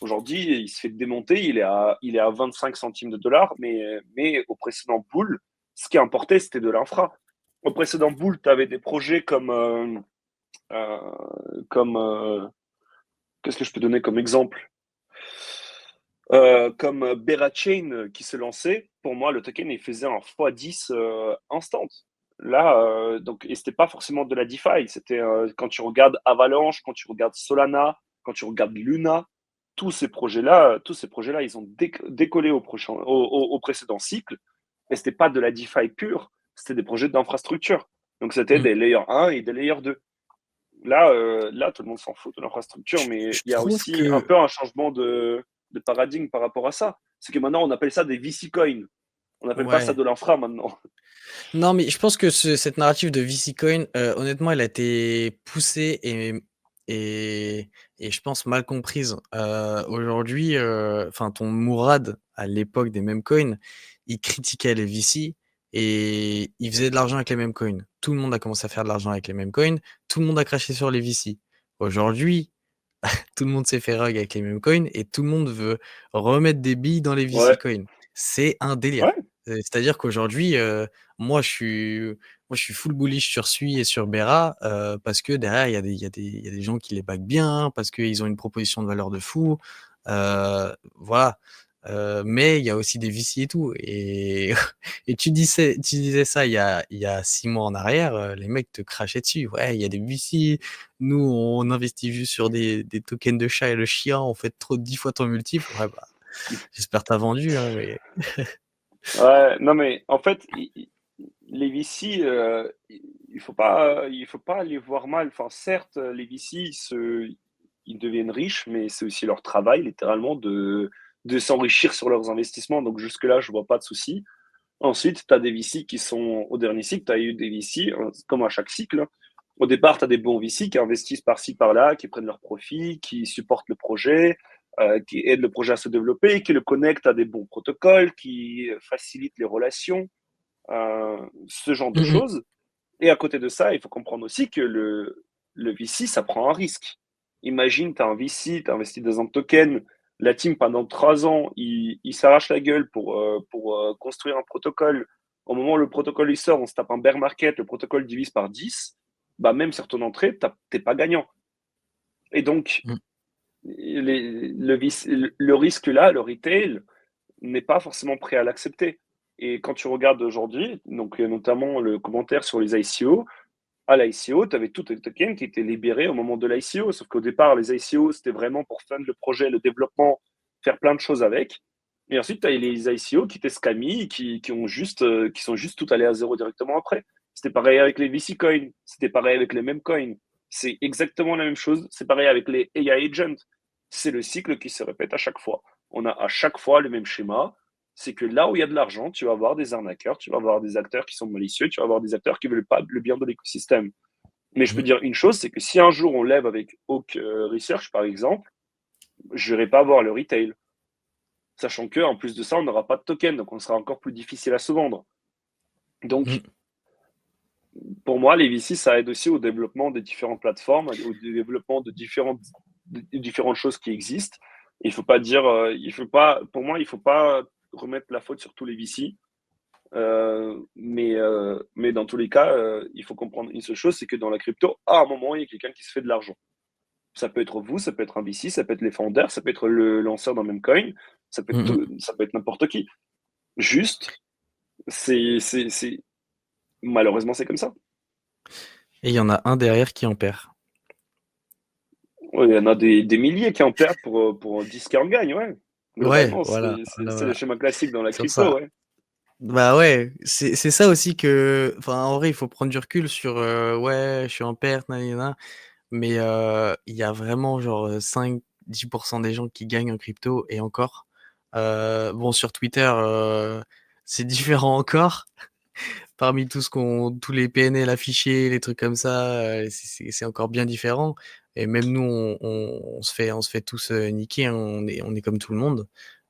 Aujourd'hui, il se fait démonter, il est à 25 centimes de dollars, mais au précédent bull, ce qui importait, c'était de l'infra. Au précédent bull, tu avais des projets euh, comme qu'est-ce que je peux donner comme exemple? Comme Berachain qui se lançait. Pour moi, le token, il faisait un x10 instant. Là, donc, et c'était pas forcément de la DeFi. C'était quand tu regardes Avalanche, quand tu regardes Solana, quand tu regardes Luna, tous ces projets-là, ils ont décollé au précédent cycle. Et c'était pas de la DeFi pure, c'était des projets d'infrastructure. Donc c'était Mm. des layer 1 et des layer 2. Là, tout le monde s'en fout de l'infrastructure, mais Je il y a trouve aussi un que peu un changement de paradigme par rapport à ça. C'est que maintenant, on appelle ça des VC coins. On n'appelle pas ça ouais. de l'infra maintenant. Non, mais je pense que cette narrative de VC Coin, honnêtement, elle a été poussée et et je pense mal comprise. Aujourd'hui, enfin ton Mourad, à l'époque des meme coins, il critiquait les VC et il faisait de l'argent avec les meme coins. Tout le monde a commencé à faire de l'argent avec les meme coins, tout le monde a craché sur les VC. Aujourd'hui, tout le monde s'est fait rug avec les meme coins et tout le monde veut remettre des billes dans les VC Ouais, coins. C'est un délire. ouais, C'est-à-dire qu'aujourd'hui, moi je suis moi je suis full bullish sur Sui et sur Bera, parce que derrière il y a des gens qui les backent bien, parce qu'ils ont une proposition de valeur de fou, voilà. Mais il y a aussi des VC et tout et et tu disais ça il y a 6 mois en arrière, les mecs te crachaient dessus: «Ouais, il y a des VC, nous on investit juste sur des tokens de chat et le chien, on fait trop 10 fois ton multiple». Ouais, bah, j'espère tu vendu, hein, mais ouais. Non, mais en fait, les VC, il faut pas les voir mal. Enfin, certes, les VC, ils deviennent riches, mais c'est aussi leur travail, littéralement, de s'enrichir sur leurs investissements. Donc jusque-là, je vois pas de souci. Ensuite, tu as des VC qui sont au dernier cycle. Tu as eu des VC, comme à chaque cycle, hein. Au départ, tu as des bons VC qui investissent par-ci, par-là, qui prennent leurs profits, qui supportent le projet, qui aident le projet à se développer, qui le connectent à des bons protocoles, qui facilitent les relations, ce genre de mmh mh. choses. Et à côté de ça, il faut comprendre aussi que le VC, ça prend un risque. Imagine, tu as un VC, tu as investi dans un token, la team pendant 3 ans, il s'arrache la gueule pour construire un protocole. Au moment où le protocole il sort, on se tape un bear market, le protocole divise par 10, bah même sur ton entrée, t'es pas gagnant. Et donc, Mmh. le risque là, le retail, n'est pas forcément prêt à l'accepter. Et quand tu regardes aujourd'hui, donc notamment le commentaire sur les ICO, à l'ICO, tu avais tout les tokens qui étaient libérés au moment de l'ICO. Sauf qu'au départ, les ICO, c'était vraiment pour fund le projet, le développement, faire plein de choses avec. Et ensuite, tu as les ICO qui étaient scammy, qui sont juste tout allés à zéro directement après. C'était pareil avec les VC coins, c'était pareil avec les mêmes coins. C'est exactement la même chose. C'est pareil avec les AI agents. C'est le cycle qui se répète à chaque fois. On a à chaque fois le même schéma. C'est que là où il y a de l'argent, tu vas avoir des arnaqueurs, tu vas avoir des acteurs qui sont malicieux, tu vas avoir des acteurs qui veulent pas le bien de l'écosystème. Mais je peux Mmh. dire une chose, c'est que si un jour on lève avec Oak Research, par exemple, je n'irai pas voir le retail. Sachant que en plus de ça, on n'aura pas de token, donc on sera encore plus difficile à se vendre. Donc, Mmh. pour moi, les VC, ça aide aussi au développement des différentes plateformes, au développement de différentes choses qui existent. Il faut pas dire, pour moi, il faut pas remettre la faute sur tous les VC. Mais dans tous les cas, il faut comprendre une seule chose, c'est que dans la crypto, à un moment, il y a quelqu'un qui se fait de l'argent. Ça peut être vous, ça peut être un VC, ça peut être les founders, ça peut être le lanceur d'un même coin, Mmh mh. Ça peut être n'importe qui. Juste, malheureusement, c'est comme ça. Et il y en a un derrière qui en perd. Ouais, il y en a des milliers qui en perdent pour 10 qui en gagnent, ouais. Ouais, Globalement, voilà, voilà, c'est le voilà, schéma classique dans la sur crypto, ça. ouais. Bah, ouais, c'est ça aussi que enfin, en vrai, il faut prendre du recul sur, ouais, je suis en perte, na mais il y a vraiment genre, 5-10 des gens qui gagnent en crypto et encore. Bon, sur Twitter, c'est différent encore. Parmi tout ce qu'on tous les PNL affichés, les trucs comme ça, c'est encore bien différent et même nous, on se fait tous, niquer, hein. On est comme tout le monde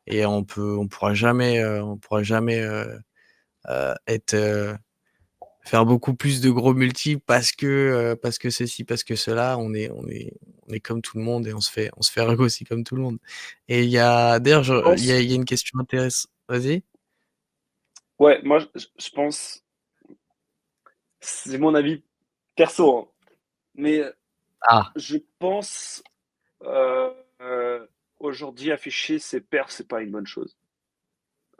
et on pourra jamais, être, faire beaucoup plus de gros multi parce que ceci, parce que cela. On est comme tout le monde et on se fait ergo aussi comme tout le monde et il y a d'ailleurs, Je pense il y a une question intéress vas-y? ouais, moi, je pense c'est mon avis perso, hein, mais Ah, je pense, heu aujourd'hui afficher ses perfs, c'est pas une bonne chose.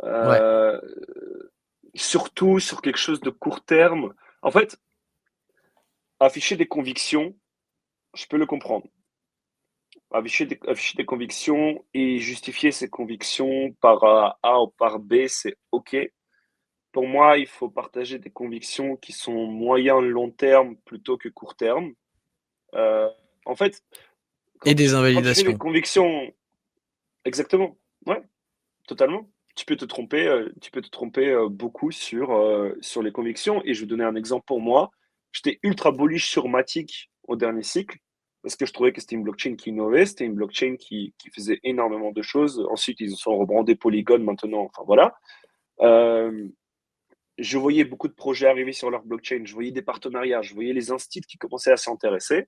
ouais. Heu, surtout sur quelque chose de court terme. En fait, afficher des convictions, je peux le comprendre. Afficher des convictions et justifier ses convictions par, A ou par B, c'est OK. Pour moi, il faut partager des convictions qui sont moyen, long terme plutôt que court terme. Heu, en fait, Et des quand tu fais des invalidations. convictions exactement, ouais, totalement. Tu peux te tromper, beaucoup sur les convictions et je vais donner un exemple pour moi. J'étais ultra bullish sur Matic au dernier cycle parce que je trouvais que c'était une blockchain qui innovait, c'était une blockchain qui faisait énormément de choses. Ensuite, ils se sont rebrandés Polygon maintenant, enfin voilà. Hem, je voyais beaucoup de projets arriver sur leur blockchain, je voyais des partenariats, je voyais les instits qui commençaient à s'y intéresser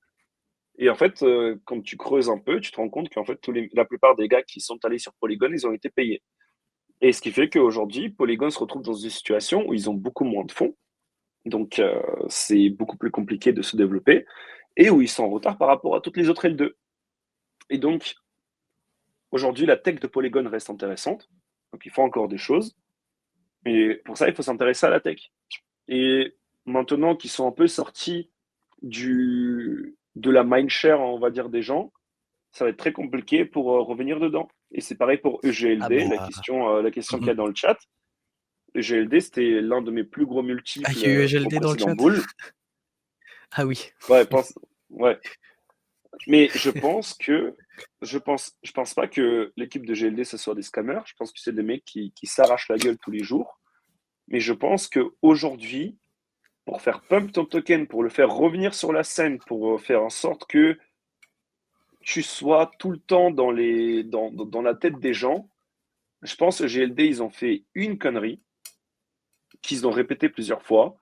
et en fait, quand tu creuses un peu, tu te rends compte qu'en fait, la plupart des gars qui sont allés sur Polygon, ils ont été payés. Et ce qui fait qu'aujourd'hui, Polygon se retrouve dans une situation où ils ont beaucoup moins de fonds, donc c'est beaucoup plus compliqué de se développer et où ils sont en retard par rapport à toutes les autres L2. Et donc, aujourd'hui, la tech de Polygon reste intéressante, donc ils font encore des choses, mais pour ça, il faut s'intéresser à la tech. Et maintenant qu'ils sont un peu sortis de la mindshare, on va dire, des gens, ça va être très compliqué pour revenir dedans. Et c'est pareil pour Ah EGLD, bah, la question mmh qu'il y mh. a dans le chat. EGLD, c'était l'un de mes plus gros Ah, il multiples y a eu au EGLD dans le précédent chat? bull. Ah oui. Ouais, ouais. Mais je pense pas que l'équipe de GLD, ce soit des scammers. Je pense que c'est des mecs qui s'arrachent la gueule tous les jours. Mais je pense qu'aujourd'hui, pour faire pump ton token, pour le faire revenir sur la scène, pour faire en sorte que tu sois tout le temps dans la tête des gens, je pense que GLD, ils ont fait une connerie qu'ils ont répété plusieurs fois.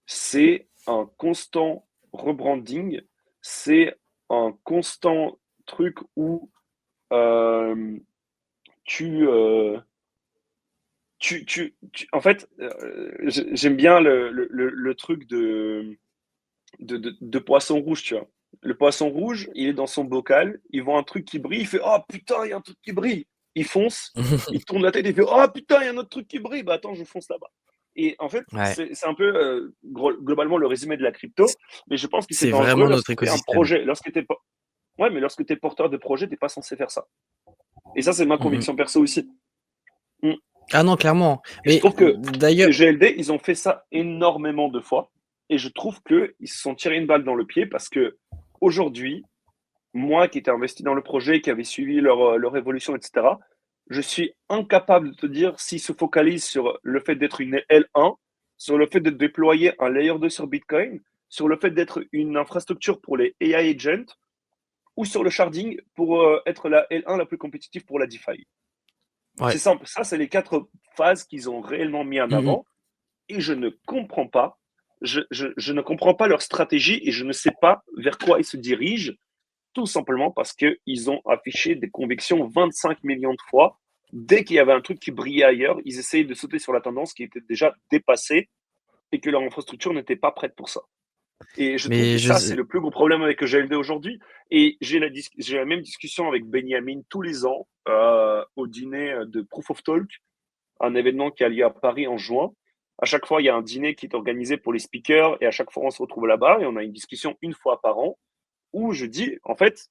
C'est un constant rebranding, c'est un constant truc où euh, tu, euh, en fait, j'aime bien le truc de poisson rouge, tu vois. Le poisson rouge, il est dans son bocal, il voit un truc qui brille, il fait oh putain, il y a un truc qui brille. Il fonce, il tourne la tête, il fait oh putain, il y a un autre truc qui brille, bah attends, je fonce là-bas. Et en fait, Ouais, c'est un peu globalement le résumé de la crypto, mais je pense que c'est c'est dangereux vraiment notre lorsque tu es un écosystème. projet. Ouais, mais lorsque tu es porteur de projet, tu n'es pas censé faire ça. Et ça, c'est ma Mmh mh. conviction perso aussi. Mm. Ah non, clairement. Et je Mais trouve que d'ailleurs GLD, ils ont fait ça énormément de fois. Et je trouve qu'ils se sont tirés une balle dans le pied parce que aujourd'hui, moi qui étais investi dans le projet, qui avait suivi leur évolution, etc., je suis incapable de te dire s'ils se focalisent sur le fait d'être une L1, sur le fait de déployer un layer 2 sur Bitcoin, sur le fait d'être une infrastructure pour les AI agents, ou sur le sharding pour être la L1 la plus compétitive pour la DeFi. C'est ouais. simple, ça, c'est les 4 phases qu'ils ont réellement mis en Mmh mh. avant et je ne comprends pas. Je ne comprends pas leur stratégie et je ne sais pas vers quoi ils se dirigent, tout simplement parce qu'ils ont affiché des convictions 25 millions de fois. Dès qu'il y avait un truc qui brillait ailleurs, ils essayaient de sauter sur la tendance qui était déjà dépassée et que leur infrastructure n'était pas prête pour ça. Et je trouve que Mais je ça, s c'est le plus gros problème avec GLD aujourd'hui. Et j'ai la même discussion avec Benjamin tous les ans. au dîner de Proof of Talk, un événement qui a lieu à Paris en juin. À chaque fois, il y a un dîner qui est organisé pour les speakers et à chaque fois, on se retrouve là-bas et on a une discussion une fois par an où je dis, en fait,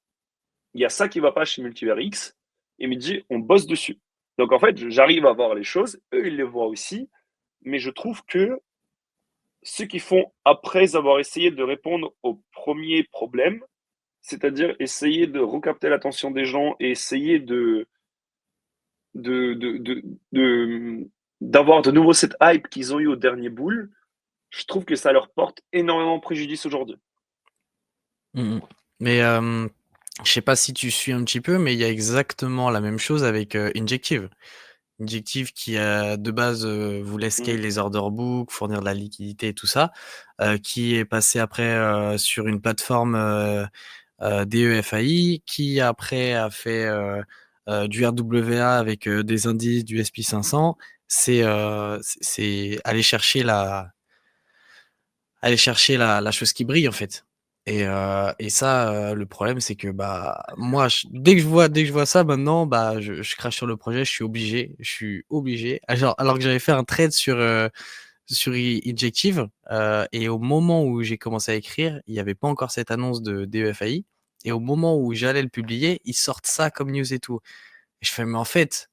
il y a ça qui va pas chez Multivers X et il me dit, on bosse dessus. Donc, en fait, j'arrive à voir les choses, eux, ils les voient aussi, mais je trouve que ce qu'ils font après avoir essayé de répondre au premier problème, c'est-à-dire essayer de recapter l'attention des gens et essayer de, de, de, de- d'avoir de nouveau cette hype qu'ils ont eu au dernier boule, je trouve que ça leur porte énormément préjudice aujourd'hui. Mmh. Mais, je sais pas si tu suis un petit peu, mais il y a exactement la même chose avec, Injective. Injective qui, de base, voulait Mm. scale les order books, fournir de la liquidité et tout ça, qui est passé après, sur une plateforme, DEFI, qui après a fait, du RWA avec, des indices du SP500. C'est aller chercher la chose qui brille, en fait. Et ça, le problème, c'est que, bah, moi, dès que je vois ça maintenant, bah, je crache sur le projet, je suis obligé. Alors que j'avais fait un trade sur Injective, et au moment où j'ai commencé à écrire, il y avait pas encore cette annonce de DEFI, et au moment où j'allais le publier, ils sortent ça comme news et tout. Et je fais: «Mais en fait,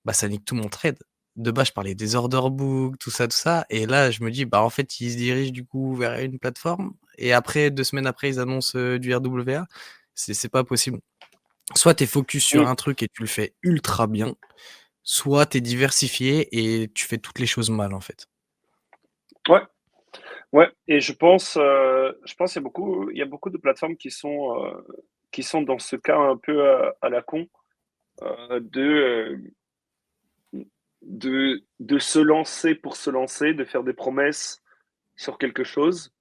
bah, ça nique tout mon trade». De base, je parlais des order books, tout ça, et là, je me dis: «Bah, en fait, ils se dirigent du coup vers une plateforme et après 2 semaines après, ils annoncent, du RWA». C'est pas possible. Soit tu es focus sur Mm. un truc et tu le fais ultra bien, soit tu es diversifié et tu fais toutes les choses mal, en fait. Ouais, ouais. Et je pense qu'il y a beaucoup de plateformes qui sont dans ce cas un peu à la con, de, de se lancer pour se lancer, de faire des promesses sur quelque chose,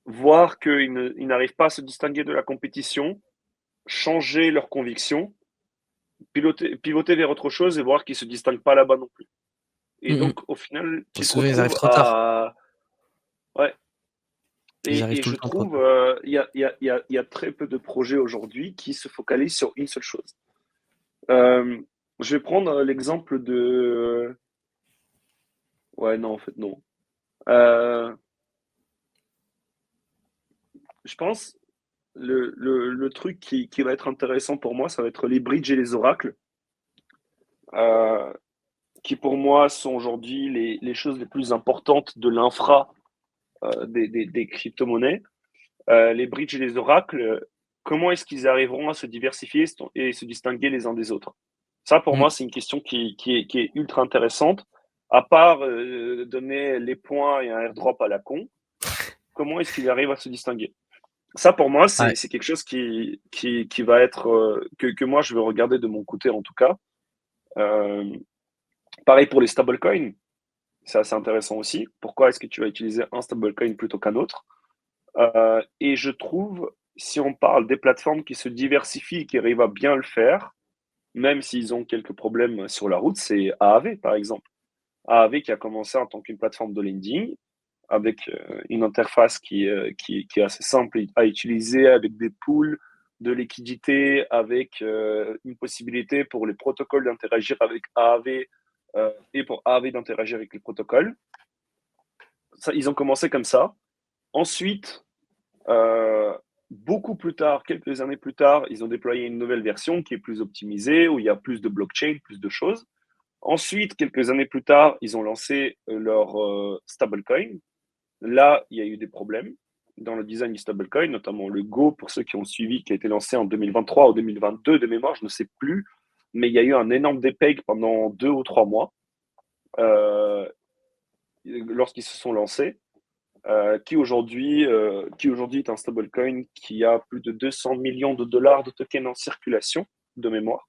voir qu'ils n'arrivent pas à se distinguer de la compétition, changer leurs convictions, pivoter vers autre chose et voir qu'ils ne se distinguent pas là-bas non plus. Et Mmh mh. donc, au final, tu te Souvent, ils arrivent retrouves trop tard. à... Ouais. Ils Et, arrivent et tout le je temps trop trouve, tard. il y a très peu de projets aujourd'hui qui se focalisent sur une seule chose. Euh, je vais prendre l'exemple de... Ouais, non, en fait, non. Euh, je pense, le truc qui va être intéressant pour moi, ça va être les bridges et les oracles, euh, qui pour moi sont aujourd'hui les choses les plus importantes de l'infra des crypto-monnaies. Les bridges et les oracles, comment est-ce qu'ils arriveront à se diversifier et se distinguer les uns des autres? Ça, pour Mmh. moi, c'est une question qui est ultra intéressante. À part donner les points et un airdrop à la con, comment est-ce qu'ils arrivent à se distinguer? Ça, pour moi, Ouais. c'est quelque chose qui va être, que moi, je veux regarder de mon côté, en tout cas. Euh, Pareil pour les stablecoins, c'est assez intéressant aussi. Pourquoi est-ce que tu vas utiliser un stablecoin plutôt qu'un autre? Et je trouve, si on parle des plateformes qui se diversifient et qui arrivent à bien le faire, même s'ils ont quelques problèmes sur la route, c'est Aave, par exemple. Aave qui a commencé en tant qu'une plateforme de lending, avec une interface qui est assez simple à utiliser, avec des pools de liquidité, avec une possibilité pour les protocoles d'interagir avec Aave et pour Aave d'interagir avec les protocoles. Ça, ils ont commencé comme ça. Ensuite, euh, beaucoup plus tard, quelques années plus tard, ils ont déployé une nouvelle version qui est plus optimisée, où il y a plus de blockchain, plus de choses. Ensuite, quelques années plus tard, ils ont lancé leur stablecoin. Là, il y a eu des problèmes dans le design du stablecoin, notamment le Go, pour ceux qui ont suivi, qui a été lancé en 2023 ou 2022 de mémoire, je ne sais plus, mais il y a eu un énorme dépeg pendant 2 ou 3 mois lorsqu'ils se sont lancés, qui aujourd'hui est un stablecoin qui a plus de 200 millions de dollars de tokens en circulation de mémoire.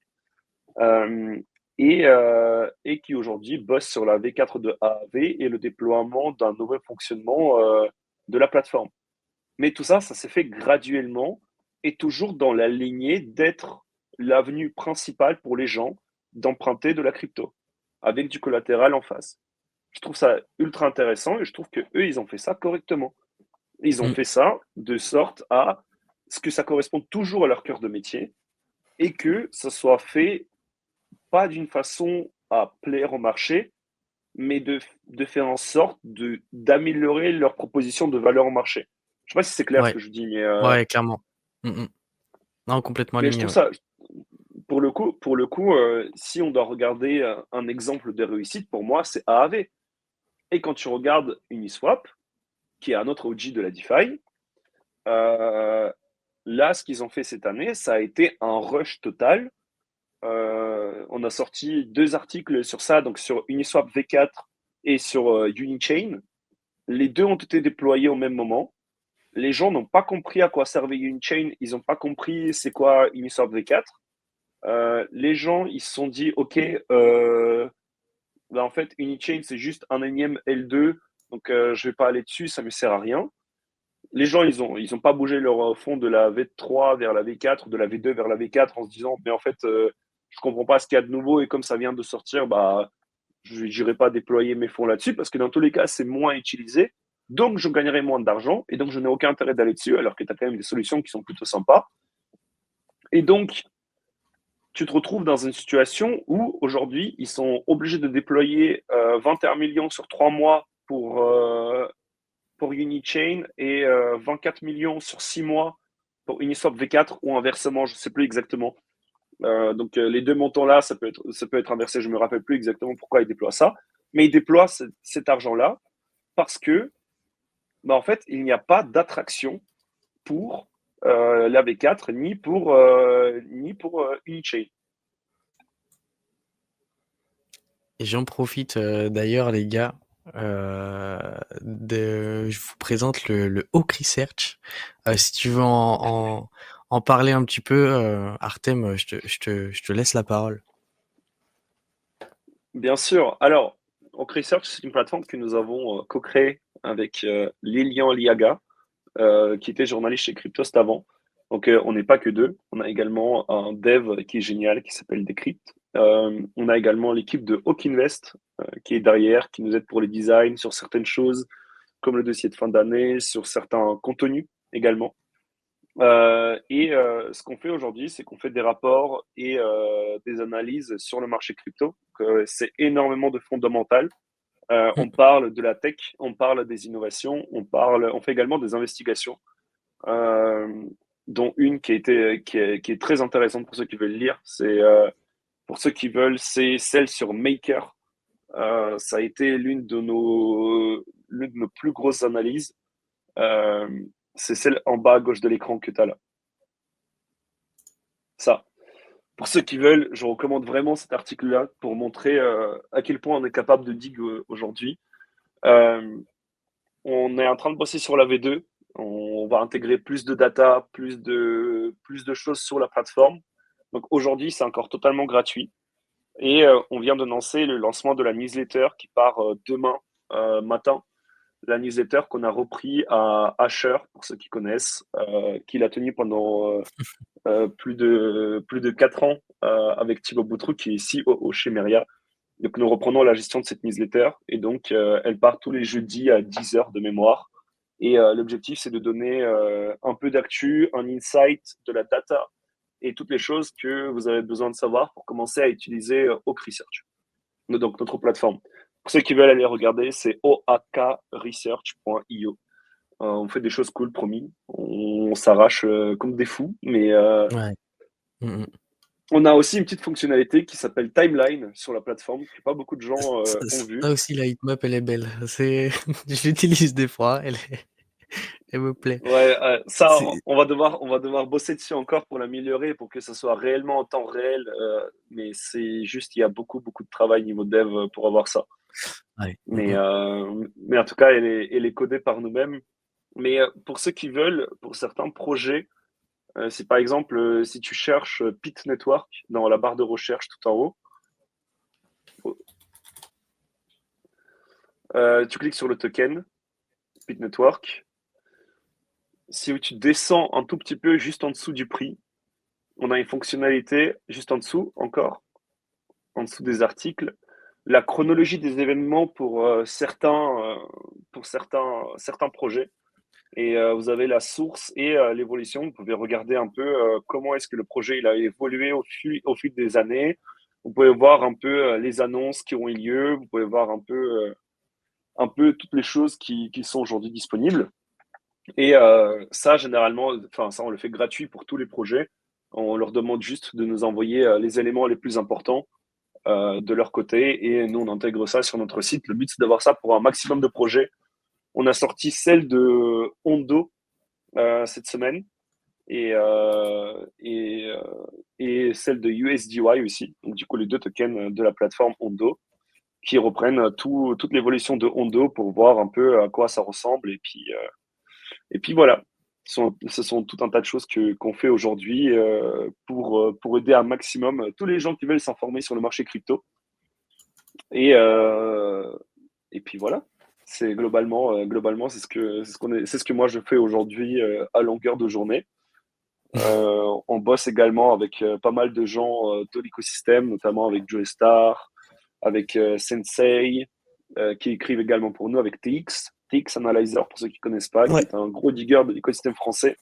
Euh, et qui aujourd'hui bosse sur la V4 de AAV et le déploiement d'un nouveau fonctionnement de la plateforme. Mais tout ça, ça s'est fait graduellement et toujours dans la lignée d'être l'avenue principale pour les gens d'emprunter de la crypto, avec du collatéral en face. Je trouve ça ultra intéressant et je trouve que eux, ils ont fait ça correctement. Ils ont Mmh. fait ça de sorte à ce que ça corresponde toujours à leur cœur de métier et que ça soit fait pas d'une façon à plaire au marché, mais de faire en sorte d'améliorer leur proposition de valeur au marché. Je sais pas si c'est clair ce Ouais, que je dis, ouais, clairement. Mmh. Non, complètement mais je aligné, trouve ouais. ça, pour le coup, si on doit regarder un exemple de réussite, pour moi, c'est Aave. Et quand tu regardes Uniswap, qui est un autre OG de la DeFi, euh, là, ce qu'ils ont fait cette année, ça a été un rush total. On a sorti 2 articles sur ça, donc sur Uniswap V4 et sur Unichain. Les deux ont été déployés au même moment. Les gens n'ont pas compris à quoi servait Unichain, ils n'ont pas compris c'est quoi Uniswap V4. Les gens, ils se sont dit, OK, bah, en fait, Unichain, c'est juste un énième L2, donc je vais pas aller dessus, ça me sert à rien. Les gens, ils ont pas bougé leur fond de la V3 vers la V4, de la V2 vers la V4 en se disant, mais en fait, je comprends pas ce qu'il y a de nouveau et comme ça vient de sortir, bah, je n'irai pas déployer mes fonds là-dessus parce que dans tous les cas, c'est moins utilisé. Donc, je gagnerai moins d'argent et donc, je n'ai aucun intérêt d'aller dessus alors que tu as quand même des solutions qui sont plutôt sympas. Et donc, tu te retrouves dans une situation où aujourd'hui, ils sont obligés de déployer 21 millions sur 3 mois pour Unichain et 24 millions sur 6 mois pour Uniswap V4 ou inversement, je ne sais plus exactement. Donc les deux montants-là, ça peut être inversé, je ne me rappelle plus exactement pourquoi ils déploient ça, mais ils déploient cet argent-là parce que, bah, en fait, il n'y a pas d'attraction pour la V4 ni pour Unichain. Et j'en profite d'ailleurs, les gars, je vous présente le Hawk Research. Si tu veux en parler un petit peu, Artem, je te laisse la parole. Bien sûr. Alors, Oak Research, c'est une plateforme que nous avons co-créée avec Lilian Liaga, qui était journaliste chez Cryptost avant. Donc, on n'est pas que deux. On a également un dev qui est génial, qui s'appelle Decrypt. On a également l'équipe de Hawk Invest, qui est derrière, qui nous aide pour les designs sur certaines choses, comme le dossier de fin d'année, sur certains contenus également. Ce qu'on fait aujourd'hui, c'est qu'on fait des rapports et des analyses sur le marché crypto. C'est énormément de fondamental. On parle de la tech, on parle des innovations, on fait également des investigations, euh, dont une qui est très intéressante pour ceux qui veulent lire. Pour ceux qui veulent, c'est celle sur Maker. Ça a été l'une de nos plus grosses analyses. Euh, c'est celle en bas à gauche de l'écran que tu as là. Ça. Pour ceux qui veulent, je recommande vraiment cet article-là pour montrer à quel point on est capable de dig aujourd'hui. Euh, on est en train de bosser sur la V2. On va intégrer plus de data, plus de choses sur la plateforme. Donc aujourd'hui, c'est encore totalement gratuit. Et on vient de lancer le lancement de la newsletter qui part demain matin. La newsletter qu'on a repris à Asher, pour ceux qui connaissent, qui l'a tenu pendant plus de 4 ans avec Thibaut Boutrou, qui est COO chez Meria. Donc, nous reprenons la gestion de cette newsletter et donc elle part tous les jeudis à 10 heures de mémoire. Et l'objectif, c'est de donner un peu d'actu, un insight, de la data et toutes les choses que vous avez besoin de savoir pour commencer à utiliser Oak Research, donc notre plateforme. Pour ceux qui veulent aller regarder, c'est oakresearch.io. On fait des choses cool, promis. On s'arrache comme des fous, mais Ouais. on a aussi une petite fonctionnalité qui s'appelle Timeline sur la plateforme, que pas beaucoup de gens ont vu. Ça aussi, la heatmap, elle est belle. Je l'utilise des fois, elle me plaît. Ouais, ça, C'est, on va devoir bosser dessus encore pour l'améliorer, pour que ça soit réellement en temps réel. Mais c'est juste, il y a beaucoup, beaucoup de travail niveau dev pour avoir ça. ouais. Mais en tout cas, elle est codée par nous-mêmes. Mais pour ceux qui veulent, pour certains projets, si par exemple, si tu cherches Pit Network dans la barre de recherche tout en haut, tu cliques sur le token Pit Network. Si tu descends un tout petit peu juste en dessous du prix, on a une fonctionnalité juste en dessous encore, en dessous des articles, la chronologie des événements certains projets. Et vous avez la source et l'évolution. Vous pouvez regarder un peu comment est-ce que le projet il a évolué au fil des années. Vous pouvez voir un peu les annonces qui ont eu lieu. Vous pouvez voir un peu toutes les choses qui sont aujourd'hui disponibles. Et ça, généralement, enfin, ça, on le fait gratuit pour tous les projets. On leur demande juste de nous envoyer les éléments les plus importants de leur côté et nous, on intègre ça sur notre site. Le but, c'est d'avoir ça pour un maximum de projets. On a sorti celle de Hondo cette semaine et, et celle de USDY aussi. Donc, du coup, les deux tokens de la plateforme Hondo qui reprennent toute l'évolution de Hondo pour voir un peu à quoi ça ressemble. Et puis voilà, ce sont tout un tas de choses qu'on fait aujourd'hui pour aider un maximum tous les gens qui veulent s'informer sur le marché crypto. Et, euh, et puis voilà, c'est globalement c'est ce que moi je fais aujourd'hui à longueur de journée. On bosse également avec pas mal de gens de l'écosystème, notamment avec Joe Star, avec Sensei, qui écrivent également pour nous, avec TX Analyzer, pour ceux qui ne connaissent pas, qui Ouais. est un gros digger de l'écosystème français.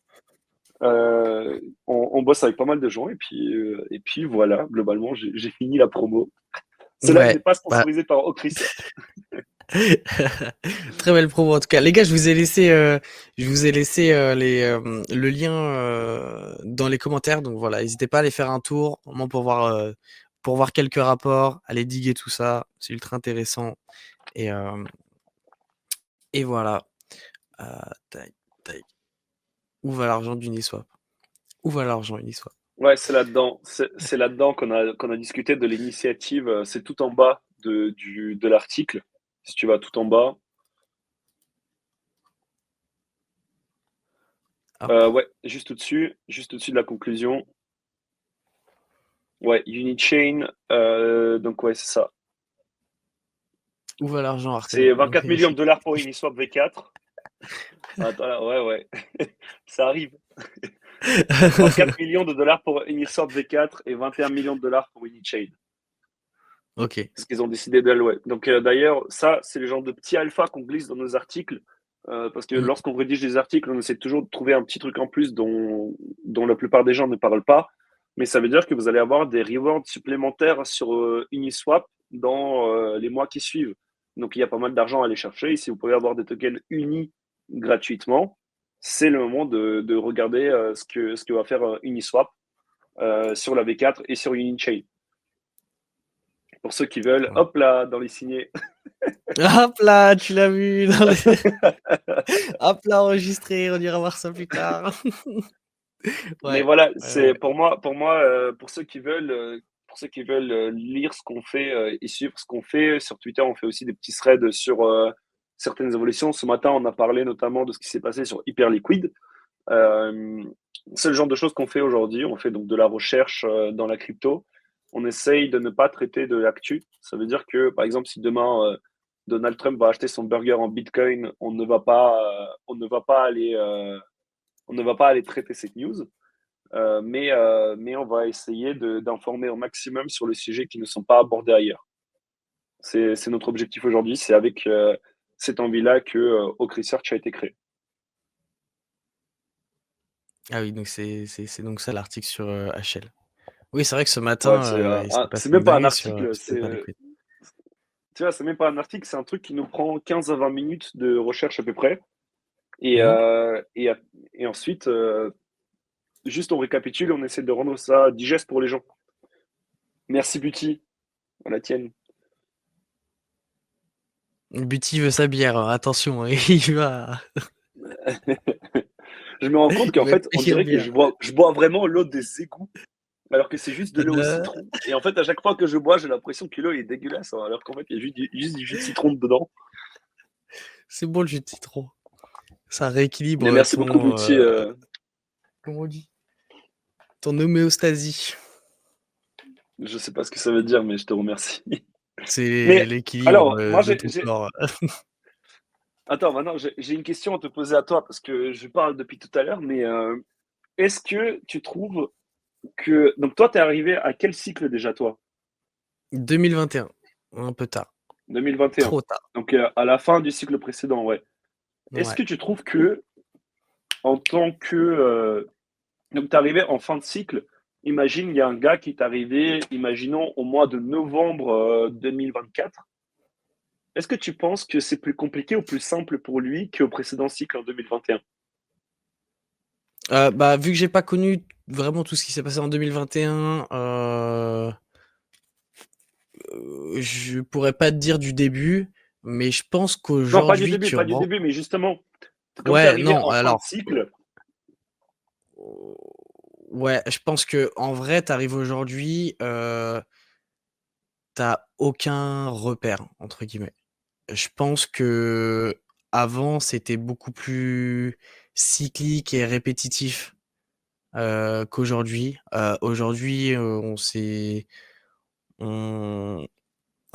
On bosse avec pas mal de gens, et puis voilà, globalement, j'ai fini la promo. Cela n'est Ouais. pas Bah, sponsorisé par Oak Research. très belle promo en tout cas. Les gars, je vous ai laissé le lien dans les commentaires. Donc voilà, n'hésitez pas à aller faire un tour, au moins pour voir quelques rapports, aller diguer tout ça. C'est ultra intéressant. Et, euh, et voilà. Euh, tac, tac. Où va l'argent d'Uniswap? Où va l'argent Uniswap? Ouais, c'est là-dedans. C'est là-dedans qu'on a discuté de l'initiative. C'est tout en bas de l'article. Si tu vas tout en bas. Hop. Ouais, juste au-dessus de la conclusion. Ouais, Unichain. Donc ouais, c'est ça. Où va l'argent, Artem? C'est 24 millions de dollars pour Uniswap V4. Attends, là, ouais. Ça arrive. 24 millions de dollars pour Uniswap V4 et 21 millions de dollars pour Unichain. Ok. C'est ce qu'ils ont décidé d'allouer. Donc d'ailleurs, ça, c'est le genre de petit alpha qu'on glisse dans nos articles. Parce que Mm. lorsqu'on rédige des articles, on essaie toujours de trouver un petit truc en plus dont la plupart des gens ne parlent pas. Mais ça veut dire que vous allez avoir des rewards supplémentaires sur Uniswap dans les mois qui suivent. Donc il y a pas mal d'argent à aller chercher. Et si vous pouvez avoir des tokens unis gratuitement, c'est le moment de regarder ce que va faire Uniswap sur la V4 et sur Unichain. Pour ceux qui veulent, Ouais. hop là, dans les signés. Hop là, tu l'as vu dans les... Hop là, enregistré, on ira voir ça plus tard. Mais Ouais, voilà, ouais. c'est pour moi, pour ceux qui veulent lire ce qu'on fait et suivre ce qu'on fait. Sur Twitter, on fait aussi des petits threads sur certaines évolutions. Ce matin, on a parlé notamment de ce qui s'est passé sur Hyperliquid. Euh, c'est le genre de choses qu'on fait aujourd'hui. On fait donc de la recherche dans la crypto. On essaye de ne pas traiter de l'actu. Ça veut dire que, par exemple, si demain Donald Trump va acheter son burger en Bitcoin, on ne va pas aller, on ne va pas aller traiter cette news. Mais on va essayer d'informer au maximum sur les sujets qui ne sont pas abordés ailleurs. C'est notre objectif aujourd'hui. C'est avec cette envie-là que Oak Research a été créé. Ah oui, donc c'est donc ça l'article sur HL. Oui, c'est vrai que ce Ouais, matin, il s'est c'est passé une même pas un dinguerie article. sur Hyperliquid. Tu vois, c'est même pas un article. C'est un truc qui nous prend 15 à 20 minutes de recherche à peu près. Et, Mhm. et ensuite, juste on récapitule et on essaie de rendre ça digeste pour les gens. Merci Buty. À la tienne. Buty veut sa bière, attention, il va, Je me rends compte il qu'en va être fait, on payé en dirait que bière. je bois vraiment l'eau des égouts, alors que c'est juste de l'eau au Euh, citron. Et en fait, à chaque fois que je bois, j'ai l'impression que l'eau est dégueulasse, hein, alors qu'en fait, il y a juste du jus de citron dedans. c'est bon le jus de citron. Ça Mais rééquilibre merci beaucoup, ton, Buty. comment on dit? Ton homéostasie. Je sais pas ce que ça veut dire, mais je te remercie. C'est Mais l'équilibre alors, moi, de ton corps. attends, maintenant, j'ai une question à te poser à toi, parce que je parle depuis tout à l'heure, mais est-ce que tu trouves que... Donc toi, tu es arrivé à quel cycle déjà, toi? 2021, un peu tard, 2021. trop tard. Donc à la fin du cycle précédent, ouais. Est-ce Ouais. que tu trouves que, en tant que... donc tu es arrivé en fin de cycle, Imagine, il y a un gars qui est arrivé, imaginons, au mois de novembre 2024. Est-ce que tu penses que c'est plus compliqué ou plus simple pour lui qu'au précédent cycle en 2021? Bah, vu que j'ai pas connu vraiment tout ce qui s'est passé en 2021, je pourrais pas te dire du début, mais je pense Non, pas du qu'aujourd'hui début, tu pas du rends. début, mais justement, comme tu es Ouais, arrivé non, en fin de alors, cycle, ouais, je pense que en vrai, t'arrives aujourd'hui, tu aucun «repère» entre guillemets. Je pense que avant c'était beaucoup plus cyclique et répétitif, qu'aujourd'hui. Aujourd'hui, on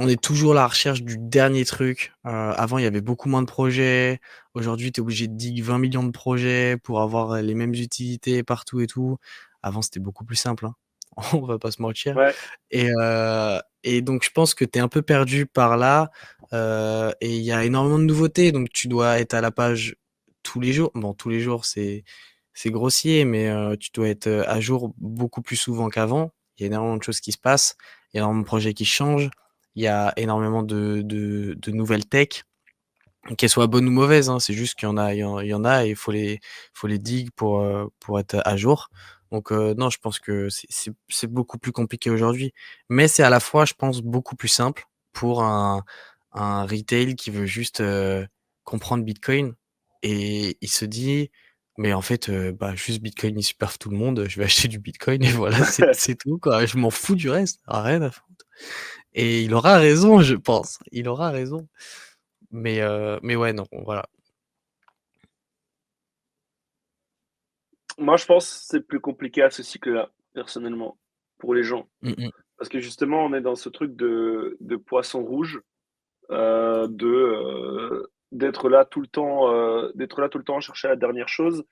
on est toujours à la recherche du dernier truc. Avant, il y avait beaucoup moins de projets. Aujourd'hui, tu es obligé de dig 20 millions de projets pour avoir les mêmes utilités partout et tout. Avant, c'était beaucoup plus simple, hein. On va pas se mentir. ouais, Et donc, je pense que tu es un peu perdu par là. Et il y a énormément de nouveautés. Donc, tu dois être à la page tous les jours. Bon, tous les jours, c'est grossier, mais tu dois être à jour beaucoup plus souvent qu'avant. Il y a énormément de choses qui se passent. Il y a énormément de projets qui changent. Il y a énormément de nouvelles tech, qu'elles soient bonnes ou mauvaises, hein. C'est juste qu'il y en a, il y en a et faut les dig pour être à jour. Donc, non, je pense que c'est beaucoup plus compliqué aujourd'hui. Mais c'est à la fois, je pense, beaucoup plus simple pour un retail qui veut juste comprendre Bitcoin et il se dit, mais en fait, bah, juste Bitcoin, il superve tout le monde, je vais acheter du Bitcoin et voilà, c'est tout, quoi. Je m'en fous du reste, rien à foutre. Et il aura raison, je pense. Il aura raison. Mais ouais, non, voilà. moi je pense que c'est plus compliqué à ce cycle-là, personnellement, pour les gens. Mmh mh. Parce que justement, on est dans ce truc de poisson rouge, d'être là tout le temps, d'être là tout le temps à chercher la dernière chose.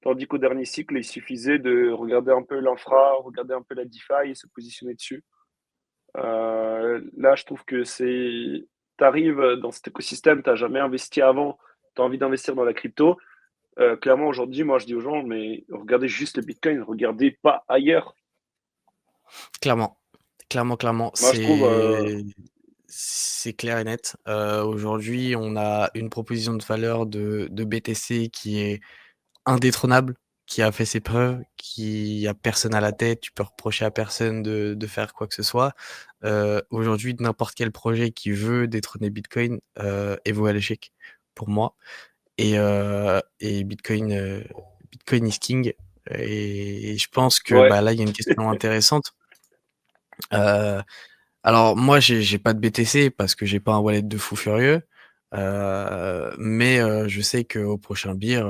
Tandis qu'au dernier cycle, il suffisait de regarder un peu l'infra, regarder un peu la DeFi et se positionner dessus. Là, je trouve que tu arrives dans cet écosystème, tu n'as jamais investi avant, tu as envie d'investir dans la crypto. Clairement, aujourd'hui, moi, je dis aux gens, mais regardez juste le Bitcoin, regardez pas ailleurs. Clairement. Clairement, Moi, je trouve, c'est clair et net. Aujourd'hui, on a une proposition de valeur de BTC qui est indétrônable, qui a fait ses preuves, qui a personne à la tête, tu peux reprocher à personne de faire quoi que ce soit. Aujourd'hui, n'importe quel projet qui veut détrôner Bitcoin, est voué à l'échec, pour moi. Et Bitcoin is king. Et je pense que ouais, bah, là, il y a une question intéressante. Euh, alors moi, j'ai pas de BTC parce que j'ai pas un wallet de fou furieux. Mais je sais qu'au prochain beer,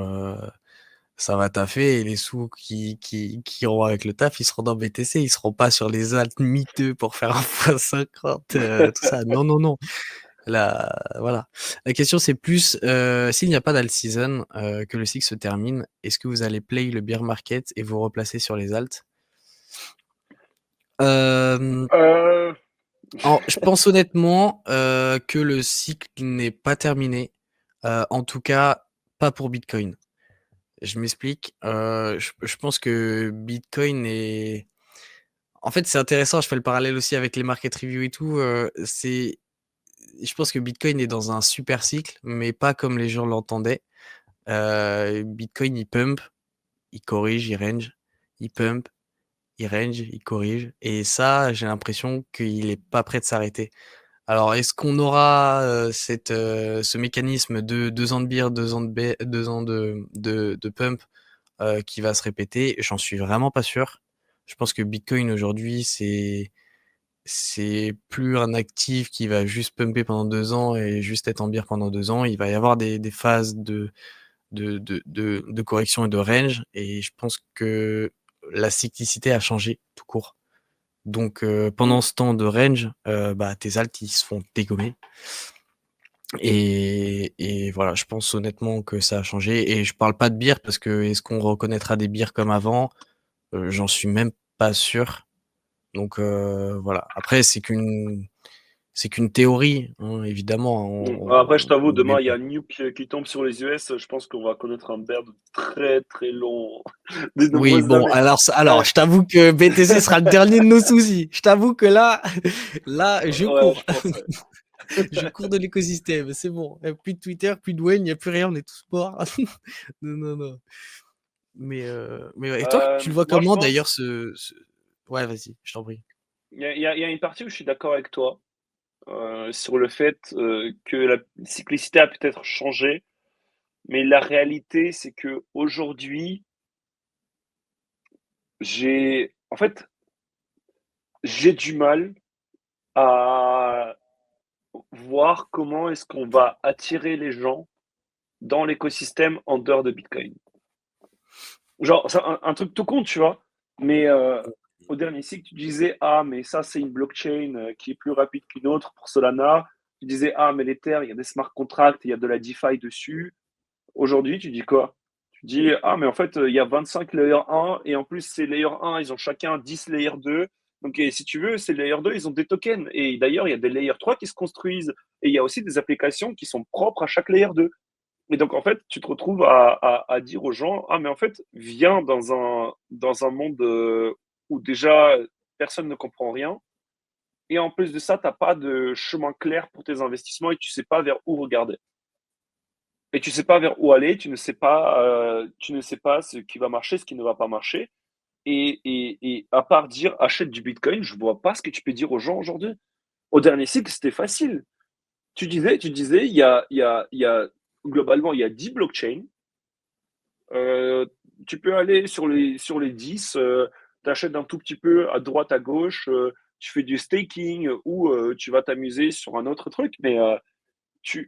ça va taffer et les sous qui iront avec le taf, ils seront dans BTC, ils seront pas sur les alts miteux pour faire un fois 50, tout ça. Non, non, non. La Voilà. La question c'est plus, s'il n'y a pas d'alt season, que le cycle se termine, est-ce que vous allez play le bear market et vous replacer sur les alts? Hem, euh, alors je pense honnêtement, que le cycle n'est pas terminé, en tout cas pas pour Bitcoin. Je m'explique, je pense que Bitcoin est en fait, c'est intéressant, je fais le parallèle aussi avec les market review et tout, je pense que Bitcoin est dans un super cycle, mais pas comme les gens l'entendaient. Bitcoin, il pump, il corrige, il range, il pump, il range, il corrige. Et ça, j'ai l'impression qu'il est pas prêt de s'arrêter. Alors, est-ce qu'on aura ce mécanisme de 2 ans de bear, 2 ans de, 2 ans de pump qui va se répéter? J'en suis vraiment pas sûr. Je pense que Bitcoin aujourd'hui, c'est plus un actif qui va juste pumper pendant 2 ans et juste être en bear pendant 2 ans. Il va y avoir des phases de correction et de range. Et je pense que la cyclicité a changé tout court. Donc pendant ce temps de range, bah, tes alts, ils se font dégommer. Et voilà, je pense honnêtement que ça a changé. Et je parle pas de beer parce que est-ce qu'on reconnaîtra des beers comme avant? J'en suis même pas sûr. Donc voilà. Après, c'est qu'une théorie, hein, évidemment. Après, je t'avoue, On demain, il y débat. a un nuke qui tombe sur les US. Je pense qu'on va connaître un bear de très très long, de Oui, nombreuses bon, années. alors, Ouais, je t'avoue que BTC sera le dernier de nos soucis. Je t'avoue que là, là, je ouais, cours. je pense. Ouais. Je cours de l'écosystème, c'est bon. Plus de Twitter, plus de Wayne, il n'y a plus rien, on est tous morts. Non, non, non. Mais ouais. Et toi, tu le vois Moi, je comment d'ailleurs pense, Ouais, vas-y, je t'en prie. il y a une partie où je suis d'accord avec toi sur le fait que la cyclicité a peut-être changé, mais la réalité, c'est que aujourd'hui, en fait, j'ai du mal à voir comment est-ce qu'on va attirer les gens dans l'écosystème en dehors de Bitcoin. Genre, c'est un truc tout con, tu vois. Mais au dernier cycle, tu disais, ah, mais ça, c'est une blockchain qui est plus rapide qu'une autre pour Solana. Tu disais, ah, mais l'Ether, il y a des smart contracts, il y a de la DeFi dessus. Aujourd'hui, tu dis quoi? Tu dis, ah, mais en fait, il y a 25 layer 1 et en plus, ces layer 1, ils ont chacun 10 layer 2. Donc, et si tu veux, ces layer 2, ils ont des tokens. Et d'ailleurs, il y a des layer 3 qui se construisent. Et il y a aussi des applications qui sont propres à chaque layer 2. Et donc, en fait, tu te retrouves à dire aux gens, ah, mais en fait, viens dans un monde où déjà personne ne comprend rien. Et en plus de ça, tu n'as pas de chemin clair pour tes investissements et tu ne sais pas vers où regarder. Et tu ne sais pas vers où aller, tu ne sais pas ce qui va marcher, ce qui ne va pas marcher. Et à part dire achète du Bitcoin, je ne vois pas ce que tu peux dire aux gens aujourd'hui. Au dernier cycle, c'était facile. Tu disais, globalement, il y a 10 blockchains. Euh, Tu peux aller sur les 10, tu achètes un tout petit peu à droite, à gauche, tu fais du staking ou tu vas t'amuser sur un autre truc. Mais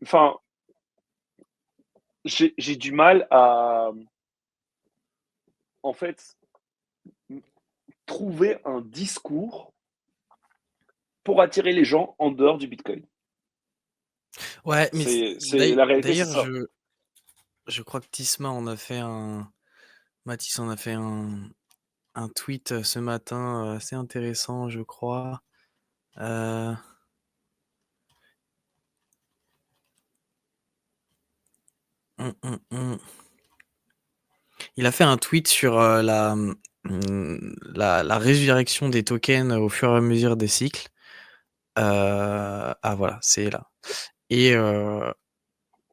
enfin, j'ai du mal à, en fait, trouver un discours pour attirer les gens en dehors du Bitcoin. Ouais, mais La réalité, c'est d'ailleurs, ça. je crois que Tisma en a fait Mathis en a fait un tweet ce matin assez intéressant, je crois. Euh, hum. Il a fait un tweet sur la résurrection des tokens au fur et à mesure des cycles. Ah voilà, c'est là. Et, euh,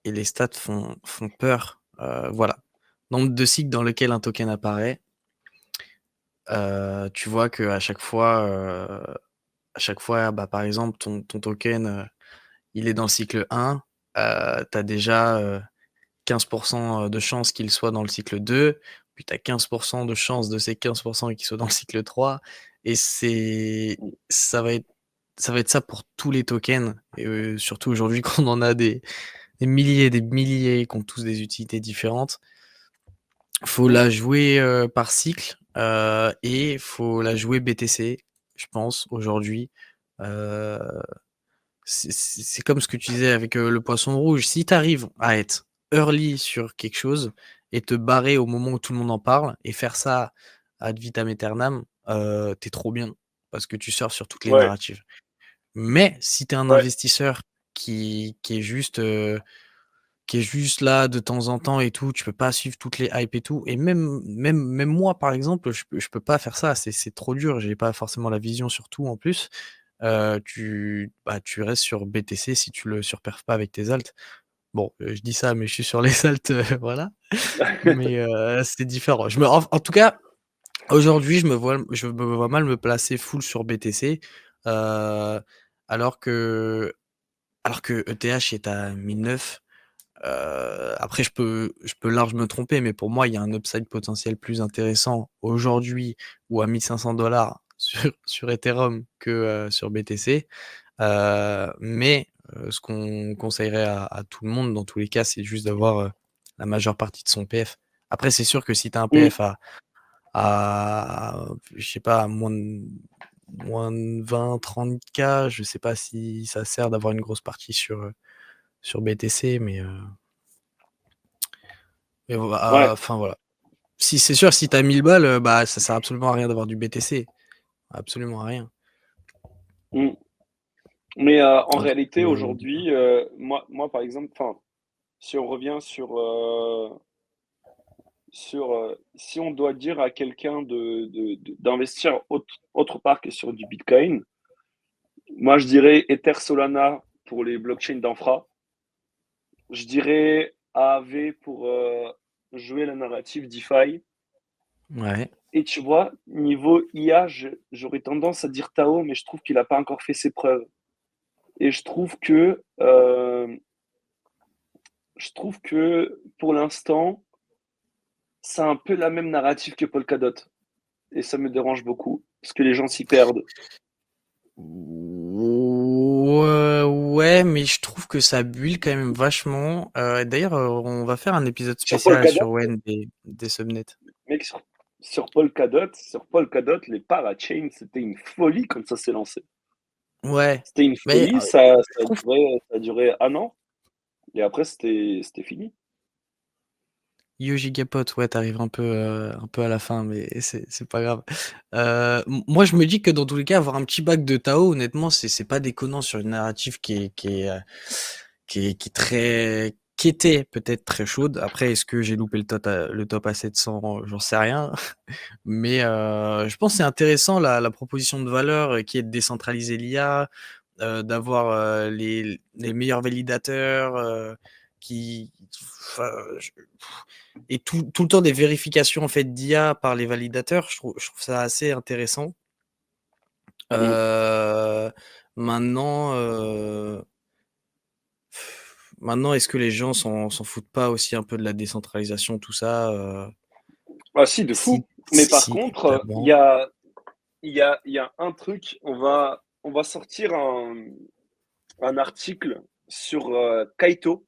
et les stats font peur. Voilà. Nombre de cycles dans lequel un token apparaît. Tu vois que à chaque fois, bah, par exemple, ton token, il est dans le cycle 1, tu as déjà 15% de chances qu'il soit dans le cycle 2, puis tu as 15% de chances de ces 15% qu'il soit dans le cycle 3, et ça va être, ça va être ça pour tous les tokens, et surtout aujourd'hui qu'on en a des milliers et des milliers, qui ont tous des utilités différentes. Faut la jouer par cycle, et faut la jouer BTC, je pense, aujourd'hui. Euh, c'est comme ce que tu disais avec le poisson rouge. Si tu arrives à être early sur quelque chose et te barrer au moment où tout le monde en parle et faire ça ad vitam aeternam, t'es trop bien parce que tu sors sur toutes les Ouais, narratives. Mais si t'es un ouais, investisseur qui est juste là de temps en temps et tout, tu peux pas suivre toutes les hypes et tout. Et même moi, par exemple, je peux pas faire ça. C'est trop dur. J'ai pas forcément la vision sur tout en plus. Tu restes sur BTC si tu le surperfes pas avec tes alts. Bon, je dis ça, mais je suis sur les alts, voilà. Mais c'est différent. En tout cas, aujourd'hui, je me vois mal me placer full sur BTC, euh, alors que, alors que ETH est à 1009. Après, je peux large me tromper, mais pour moi, il y a un upside potentiel plus intéressant aujourd'hui ou à 1500 $ sur Ethereum que sur BTC. Mais ce qu'on conseillerait à tout le monde, dans tous les cas, c'est juste d'avoir la majeure partie de son PF. Après, c'est sûr que si tu as un mm, PF je sais pas, à moins de 20, 30K, je sais pas si ça sert d'avoir une grosse partie sur BTC, mais ouais. enfin voilà. Si c'est sûr, si t'as 1000 balles, bah ça sert absolument à rien d'avoir du BTC. Absolument à rien. mm. Mais en Donc, réalité, aujourd'hui, moi, par exemple, enfin, si on revient si on doit dire à quelqu'un d'investir autre part que sur du Bitcoin, moi, je dirais Ether Solana pour les blockchains d'infra. Je dirais AAV pour jouer la narrative DeFi. ouais. Et tu vois, niveau IA, j'aurais tendance à dire Tao, mais je trouve qu'il n'a pas encore fait ses preuves. Et je trouve que pour l'instant, c'est un peu la même narrative que Polkadot. Et ça me dérange beaucoup, parce que les gens s'y perdent. Ouais, mais je trouve que ça build quand même vachement. D'ailleurs, on va faire un épisode Sur spécial Polkadot, sur Wen des subnets. mec, sur Polkadot, les parachains, c'était une folie quand ça s'est lancé. Ouais, C'était une mais folie, je trouve ça a duré un an, et après, c'était fini. Yo Gigapot, ouais, t'arrives un peu à la fin, mais c'est pas grave. Moi, je me dis que dans tous les cas, avoir un petit bac de Tao, honnêtement, c'est pas déconnant sur une narrative qui est très, qui était peut-être très chaude. Après, est-ce que j'ai loupé le top à 700? J'en sais rien. Mais je pense que c'est intéressant la proposition de valeur qui est de décentraliser l'IA, d'avoir les meilleurs validateurs qui, enfin, et tout le temps des vérifications en fait d'IA par les validateurs. Je trouve ça assez intéressant. Mm. Euh, maintenant, maintenant, est-ce que les gens s'en foutent pas aussi un peu de la décentralisation, tout ça? Ah si, de Si, fou. Mais par si, contre, évidemment. il y a un truc, on va sortir un article sur Kaito.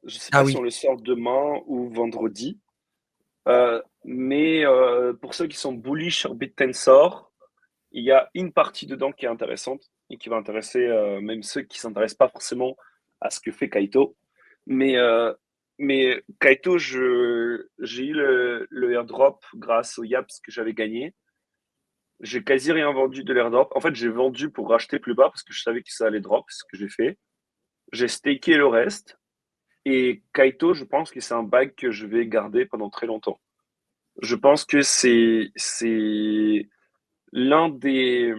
Je ne sais Ah pas si oui. on le sort demain ou vendredi. Mais pour ceux qui sont bullish sur BitTensor, il y a une partie dedans qui est intéressante et qui va intéresser même ceux qui ne s'intéressent pas forcément à ce que fait Kaito. Mais, euh, mais Kaito, j'ai eu le airdrop grâce au Yaps que j'avais gagné. J'ai quasi rien vendu de l'airdrop. En fait, j'ai vendu pour racheter plus bas parce que je savais que ça allait drop, ce que j'ai fait. J'ai staké le reste. Et Kaito, je pense que c'est un bag que je vais garder pendant très longtemps. Je pense que c'est l'un des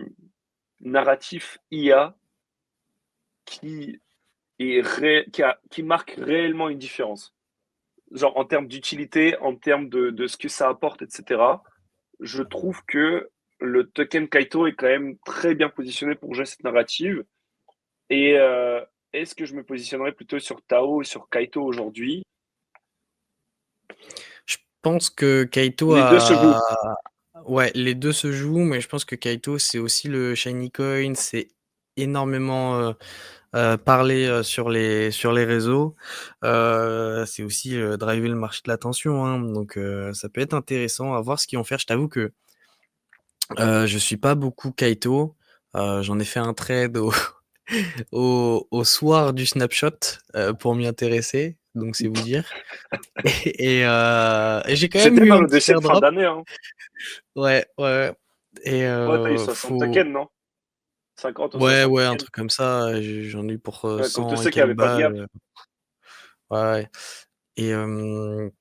narratifs IA qui qui marque réellement une différence. Genre en termes d'utilité, en termes de ce que ça apporte, etc. Je trouve que le token Kaito est quand même très bien positionné pour jouer cette narrative. Et est-ce que je me positionnerais plutôt sur Tao ou sur Kaito aujourd'hui? Je pense que Kaito Les deux se jouent. a ouais, les 2 se jouent, mais je pense que Kaito, c'est aussi le shiny coin, c'est énormément, parlé, sur les réseaux. C'est aussi, driver le marché de l'attention, hein, donc ça peut être intéressant à voir ce qu'ils vont faire. Je t'avoue que, je suis pas beaucoup Kaito, j'en ai fait un trade au au soir du snapshot, pour m'y intéresser, donc c'est vous dire et j'ai quand même C'était eu dans un le petit dossier de fin airdrop. d'année, hein. Ouais, ouais, ouais et Ouais, t'as eu 60 faut tokens, non? 50 ou ouais, 60 ouais, un tokens. truc comme ça, j'en ai eu pour, Ouais, comme tous 100 et ceux qui quelques n'avaient pas de balles, gap. ouais, ouais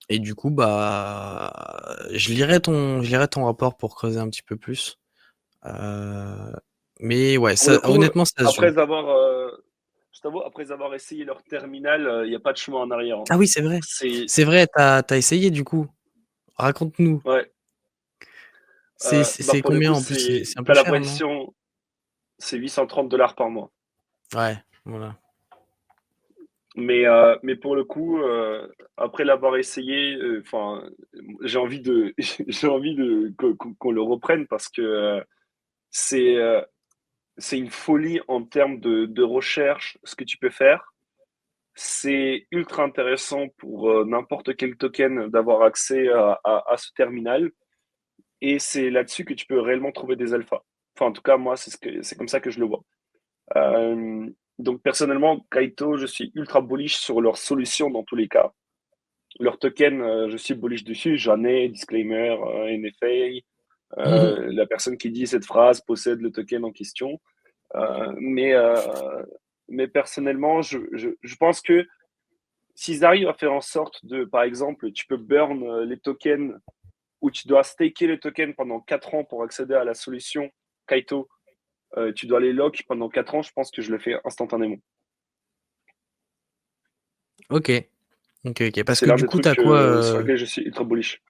et du coup, bah, je lirai ton rapport pour creuser un petit peu plus, heu, mais ouais, Pour le ça coup, honnêtement, ça se joue. après avoir, je t'avoue, après avoir essayé leur terminal, il n'y a pas de chemin en arrière, hein. Ah oui, c'est vrai. C'est, C'est vrai, tu as essayé du coup? Raconte-nous. ouais, bah C'est pour le combien coup, en plus? C'est un peu t'as la cher, non? position, c'est 830 $ par mois. Ouais, voilà. Mais pour le coup, après l'avoir essayé, enfin, j'ai envie j'ai envie qu'on le reprenne parce que c'est, euh, c'est une folie en termes de recherche, ce que tu peux faire. C'est ultra intéressant pour n'importe quel token d'avoir accès à ce terminal. Et c'est là-dessus que tu peux réellement trouver des alphas. Enfin, en tout cas, moi, c'est comme ça que je le vois. Euh, donc, personnellement, Kaito, je suis ultra bullish sur leur solution dans tous les cas. Leur token, je suis bullish dessus. J'en ai, disclaimer, NFA. La personne qui dit cette phrase possède le token en question. Mais, mais personnellement, je pense que s'ils arrivent à faire en sorte de, par exemple, tu peux burn les tokens ou tu dois staker les tokens pendant 4 ans pour accéder à la solution Kaito, tu dois les lock pendant 4 ans, je pense que je le fais instantanément. Ok, ok. Parce C'est que l'un du des coup, trucs sur lesquels je suis ultra bullish.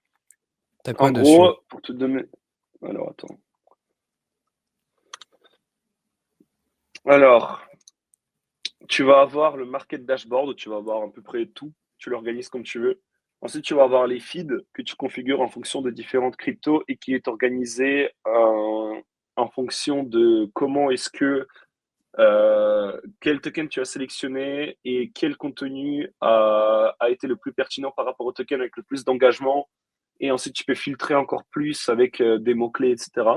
t'as quoi En dessus? gros, pour te donner. Alors, attends. Alors, tu vas avoir le market dashboard où tu vas avoir à peu près tout. Tu l'organises comme tu veux. Ensuite, tu vas avoir les feeds que tu configures en fonction de différentes cryptos et qui est organisé en fonction de comment est-ce que quel token tu as sélectionné et quel contenu a été le plus pertinent par rapport au token avec le plus d'engagement. Et ensuite, tu peux filtrer encore plus avec des mots-clés, etc.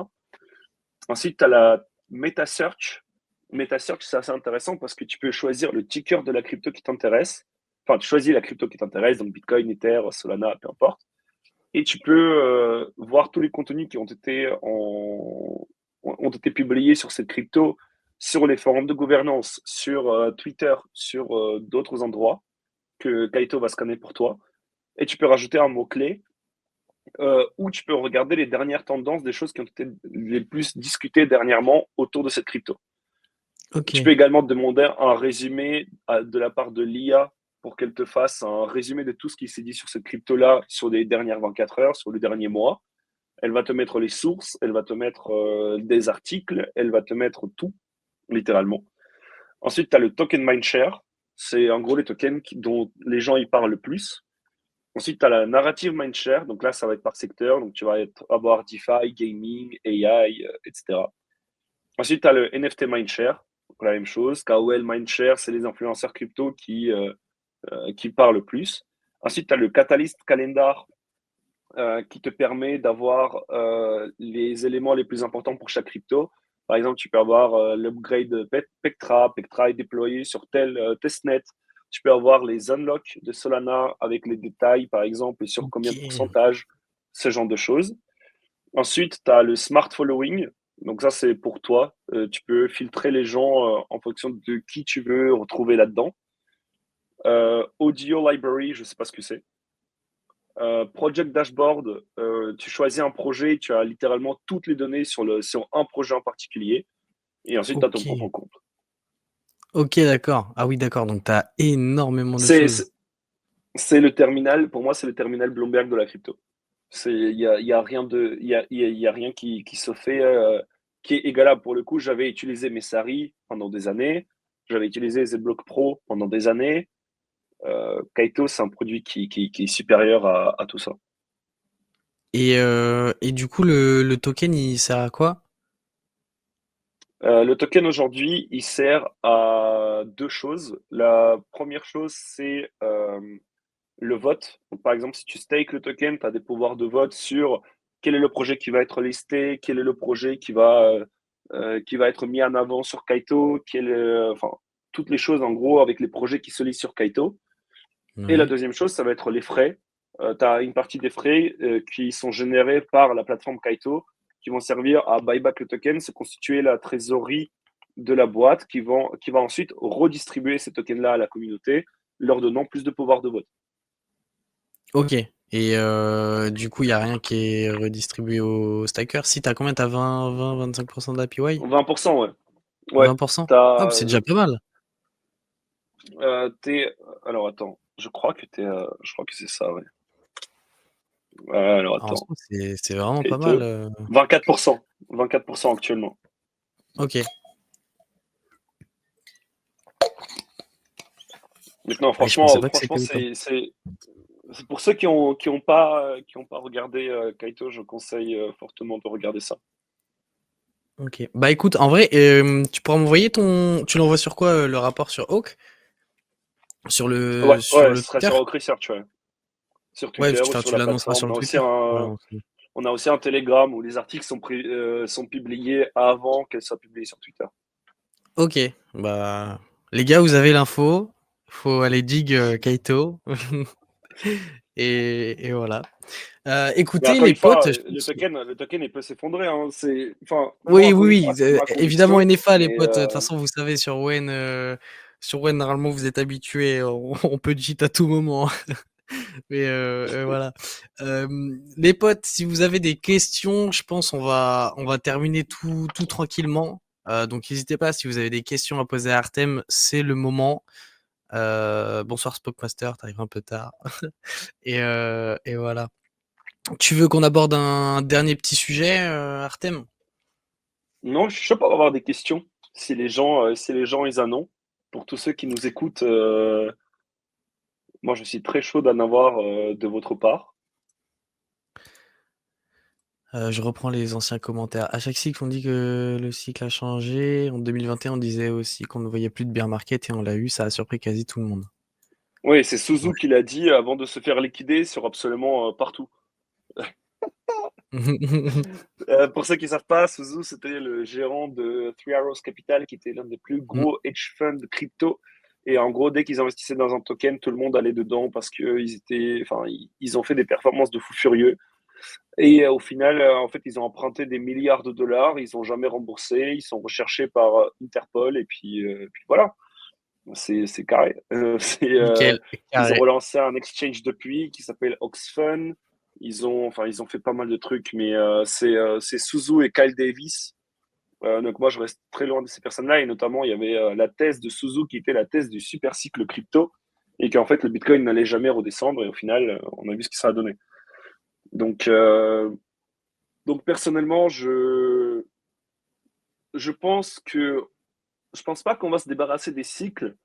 Ensuite, tu as la meta search. Meta search, c'est assez intéressant parce que tu peux choisir le ticker de la crypto qui t'intéresse. Enfin, tu choisis la crypto qui t'intéresse, donc Bitcoin, Ether, Solana, peu importe. Et tu peux voir tous les contenus qui ont été publiés sur cette crypto, sur les forums de gouvernance, sur Twitter, sur d'autres endroits que Kaito va scanner pour toi. Et tu peux rajouter un mot-clé où tu peux regarder les dernières tendances des choses qui ont été les plus discutées dernièrement autour de cette crypto. Tu peux Ok, également demander un résumé de la part de l'IA pour qu'elle te fasse un résumé de tout ce qui s'est dit sur cette crypto-là sur les dernières 24 heures, sur les derniers mois. Elle va te mettre les sources, elle va te mettre des articles, elle va te mettre tout, littéralement. Ensuite, tu as le token mindshare. C'est en gros les tokens dont les gens y parlent le plus. Ensuite, tu as la narrative mindshare. Donc là, ça va être par secteur. Donc tu vas avoir DeFi, gaming, AI, etc. Ensuite, tu as le NFT mindshare. Donc la même chose. KOL mindshare, c'est les influenceurs crypto qui parlent le plus. Ensuite, tu as le catalyst calendar qui te permet d'avoir les éléments les plus importants pour chaque crypto. Par exemple, tu peux avoir l'upgrade Pectra. Pectra est déployé sur tel testnet. Tu peux avoir les unlocks de Solana avec les détails, par exemple, et sur combien de ok, pourcentage, ce genre de choses. Ensuite, tu as le smart following. Donc ça, c'est pour toi. Tu peux filtrer les gens en fonction de qui tu veux retrouver là-dedans. Audio library, je ne sais pas ce que c'est. Project Dashboard, tu choisis un projet, tu as littéralement toutes les données sur un projet en particulier, et ensuite tu as ton propre ok, compte. ok, d'accord. Ah oui, d'accord. Donc t'as énormément de C'est, choses. c'est c'est le terminal, pour moi, c'est le terminal Bloomberg de la crypto. Il y a rien y a rien qui se fait, qui est égalable. Pour le coup, j'avais utilisé Messari pendant des années, j'avais utilisé ZBlock Pro pendant des années. Kaito, c'est un produit qui est supérieur à tout ça. Et du coup, le token, il sert à quoi? Le token aujourd'hui, il sert à deux choses. La première chose, c'est le vote. Donc, par exemple, si tu stakes le token, tu as des pouvoirs de vote sur quel est le projet qui va être listé, quel est le projet qui va être mis en avant sur Kaito, enfin, toutes les choses en gros avec les projets qui se listent sur Kaito. Et la Ouais. deuxième chose, ça va être les frais. Tu as une partie des frais qui sont générés par la plateforme Kaito qui vont servir à buyback le token, se constituer la trésorerie de la boîte qui va ensuite redistribuer ces tokens-là à la communauté, leur donnant plus de pouvoir de vote. Ok. Et du coup, il n'y a rien qui est redistribué aux stackers. Si t'as combien? T'as 25% de l'APY? 20%, ouais. Ouais. 20%? Ah, bah, T'as, c'est déjà pas mal. t'es, alors attends, je crois que c'est ça, ouais. Alors En attends, soi, c'est vraiment pas mal. Kaito, 24%, 24% actuellement. Ok. Maintenant, Ah, je pensais pas que franchement, c'était autant. c'est pour ceux qui ont pas regardé Kaito, je conseille fortement de regarder ça. Ok. Bah écoute, en vrai, tu pourras m'envoyer ton. Tu l'envoies sur quoi, le rapport sur Hawk? Sur Ouais, sur ouais, le ce sera Twitter? sur Oak Research, ouais. Sur Ouais, Twitter ou enfin, sur tu la l'annonceras plateforme. sur le Twitter. Ouais, On a aussi un Telegram où les articles sont publiés avant qu'elles soient publiées sur Twitter. ok. Bah, les gars, vous avez l'info. Faut aller dig Kaito. Et voilà. Mais Écoutez encore les une fois, potes, je pense le token, il peut s'effondrer, hein. Enfin, moi, oui, encore une oui, fois, oui, c'est ma évidemment conviction, NFA les mais potes, de toute façon vous savez sur Wen normalement vous êtes habitués, on peut cheat à tout moment. Mais voilà. Les potes, si vous avez des questions, je pense on va terminer tout tranquillement. Donc n'hésitez pas, si vous avez des questions à poser à Artem, c'est le moment. Bonsoir Spockmaster, t'arrives un peu tard. Et voilà. Tu veux qu'on aborde un dernier petit sujet, Artem? non, je suis chaud pour avoir des questions. Si les gens, ils en ont. Pour tous ceux qui nous écoutent, moi, je suis très chaud d'en avoir de votre part. Je reprends les anciens commentaires. À chaque cycle, on dit que le cycle a changé. En 2021, on disait aussi qu'on ne voyait plus de bear market et on l'a eu. Ça a surpris quasi tout le monde. Oui, c'est Ouais. Suzu qui l'a dit avant de se faire liquider sur absolument partout. Pour ceux qui ne savent pas, Suzu, c'était le gérant de Three Arrows Capital, qui était l'un des plus gros hedge funds crypto. Et en gros, dès qu'ils investissaient dans un token, tout le monde allait dedans parce ils ont fait des performances de fou furieux. Et au final, en fait, ils ont emprunté des milliards de dollars, ils n'ont jamais remboursé, ils sont recherchés par Interpol, et puis voilà, c'est carré. Nickel, Ils ont carré. relancé un exchange depuis qui s'appelle Oxfun. Ils ont fait pas mal de trucs, mais c'est Suzu et Kyle Davis. Donc moi, je reste très loin de ces personnes-là, et notamment, il y avait la thèse de Suzu qui était la thèse du super cycle crypto, et qu'en fait, le Bitcoin n'allait jamais redescendre, et au final, on a vu ce que ça a donné. Donc, euh, donc personnellement, je pense que je pense pas qu'on va se débarrasser des cycles,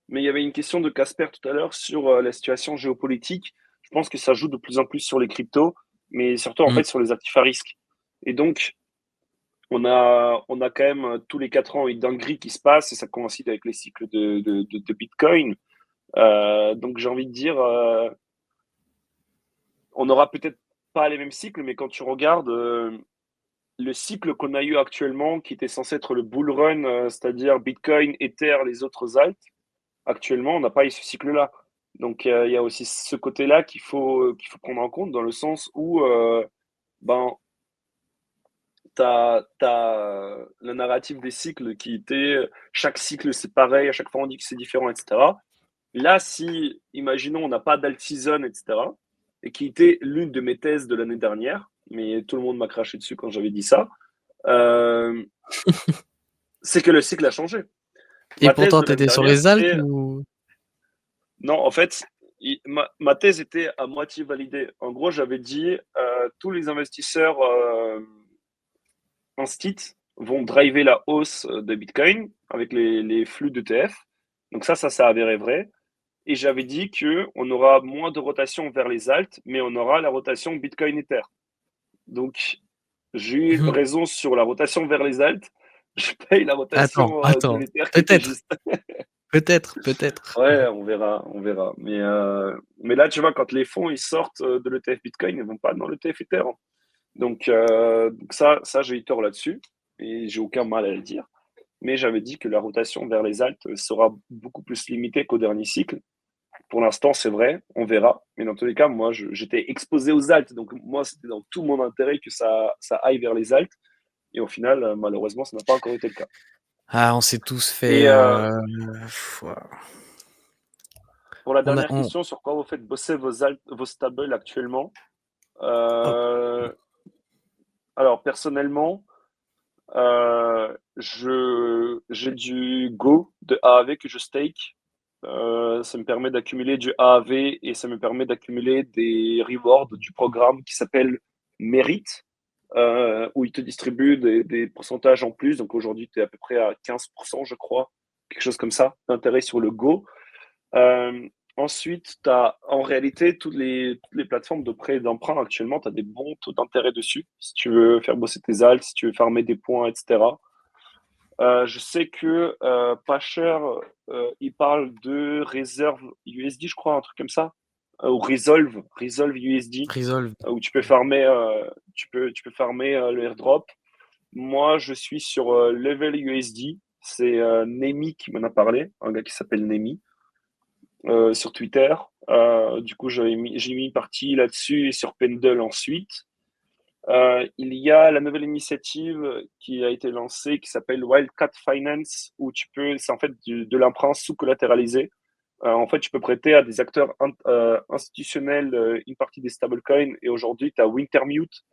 mais il y avait une question de Casper tout à l'heure sur la situation géopolitique. Je pense que ça joue de plus en plus sur les cryptos, mais surtout en Mm. fait sur les actifs à risque. Et donc, on a quand même tous les 4 ans une dinguerie qui se passe, et ça coïncide avec les cycles de Bitcoin. Donc j'ai envie de dire, on n'aura peut-être pas les mêmes cycles, mais quand tu regardes le cycle qu'on a eu actuellement, qui était censé être le bull run, c'est-à-dire Bitcoin, Ether, les autres alts, actuellement, on n'a pas eu ce cycle-là. Donc, il y a aussi ce côté-là qu'il faut prendre en compte, dans le sens où ben, tu as le narratif des cycles qui était chaque cycle c'est pareil, à chaque fois on dit que c'est différent, etc. Là, si, imaginons, on n'a pas d'alt season, etc., et qui était l'une de mes thèses de l'année dernière, mais tout le monde m'a craché dessus quand j'avais dit ça, euh, c'est que le cycle a changé. Et Ma thèse pourtant, de l'année t'étais sur dernière, les alts c'était ou? non, en fait, ma thèse était à moitié validée. En gros, j'avais dit tous les investisseurs instit vont driver la hausse de Bitcoin avec les flux d'ETF. Donc ça s'est avéré vrai. Et j'avais dit que on aura moins de rotation vers les alts, mais on aura la rotation Bitcoin Ether. Donc j'ai eu Mhm. raison sur la rotation vers les alts. Je paye la Attends, rotation de attends. l'Ether qui était Peut-être, juste. peut-être, peut-être. Ouais, on verra, on verra. Mais là, tu vois, quand les fonds ils sortent de l'ETF Bitcoin, ils vont pas dans l'ETF Ether, hein. Donc ça j'ai eu tort là-dessus, et j'ai aucun mal à le dire. Mais j'avais dit que la rotation vers les alts sera beaucoup plus limitée qu'au dernier cycle. Pour l'instant, c'est vrai, on verra. Mais dans tous les cas, moi, j'étais exposé aux alts, donc moi, c'était dans tout mon intérêt que ça aille vers les alts. Et au final, malheureusement, ça n'a pas encore été le cas. Ah, on s'est tous fait. Et Ouais. pour la On a, dernière question sur quoi vous faites bosser vos stables actuellement, hop. euh, alors personnellement, j'ai du Go de AAV que je stake. Ça me permet d'accumuler du AAV, et ça me permet d'accumuler des rewards du programme qui s'appelle Merit, où il te distribue des pourcentages en plus. Donc aujourd'hui, tu es à peu près à 15%, je crois, quelque chose comme ça, d'intérêt sur le Go. Euh, Ensuite, tu as en réalité toutes les plateformes de prêt et d'emprunt actuellement, tu as des bons taux d'intérêt dessus. Si tu veux faire bosser tes alts, si tu veux farmer des points, etc. Je sais que pas cher, il parle de réserve USD, je crois, un truc comme ça, ou Resolve USD, Resolve. où tu peux farmer le airdrop. Moi, je suis sur Level USD. C'est Nemi qui m'en a parlé, un gars qui s'appelle Nemi. sur Twitter. Du coup, j'ai mis une partie là-dessus et sur Pendle ensuite. Il y a la nouvelle initiative qui a été lancée qui s'appelle Wildcat Finance, où c'est en fait de l'emprunt sous-collatéralisé. En fait, tu peux prêter à des acteurs institutionnels une partie des stablecoins. Et aujourd'hui, tu as Wintermute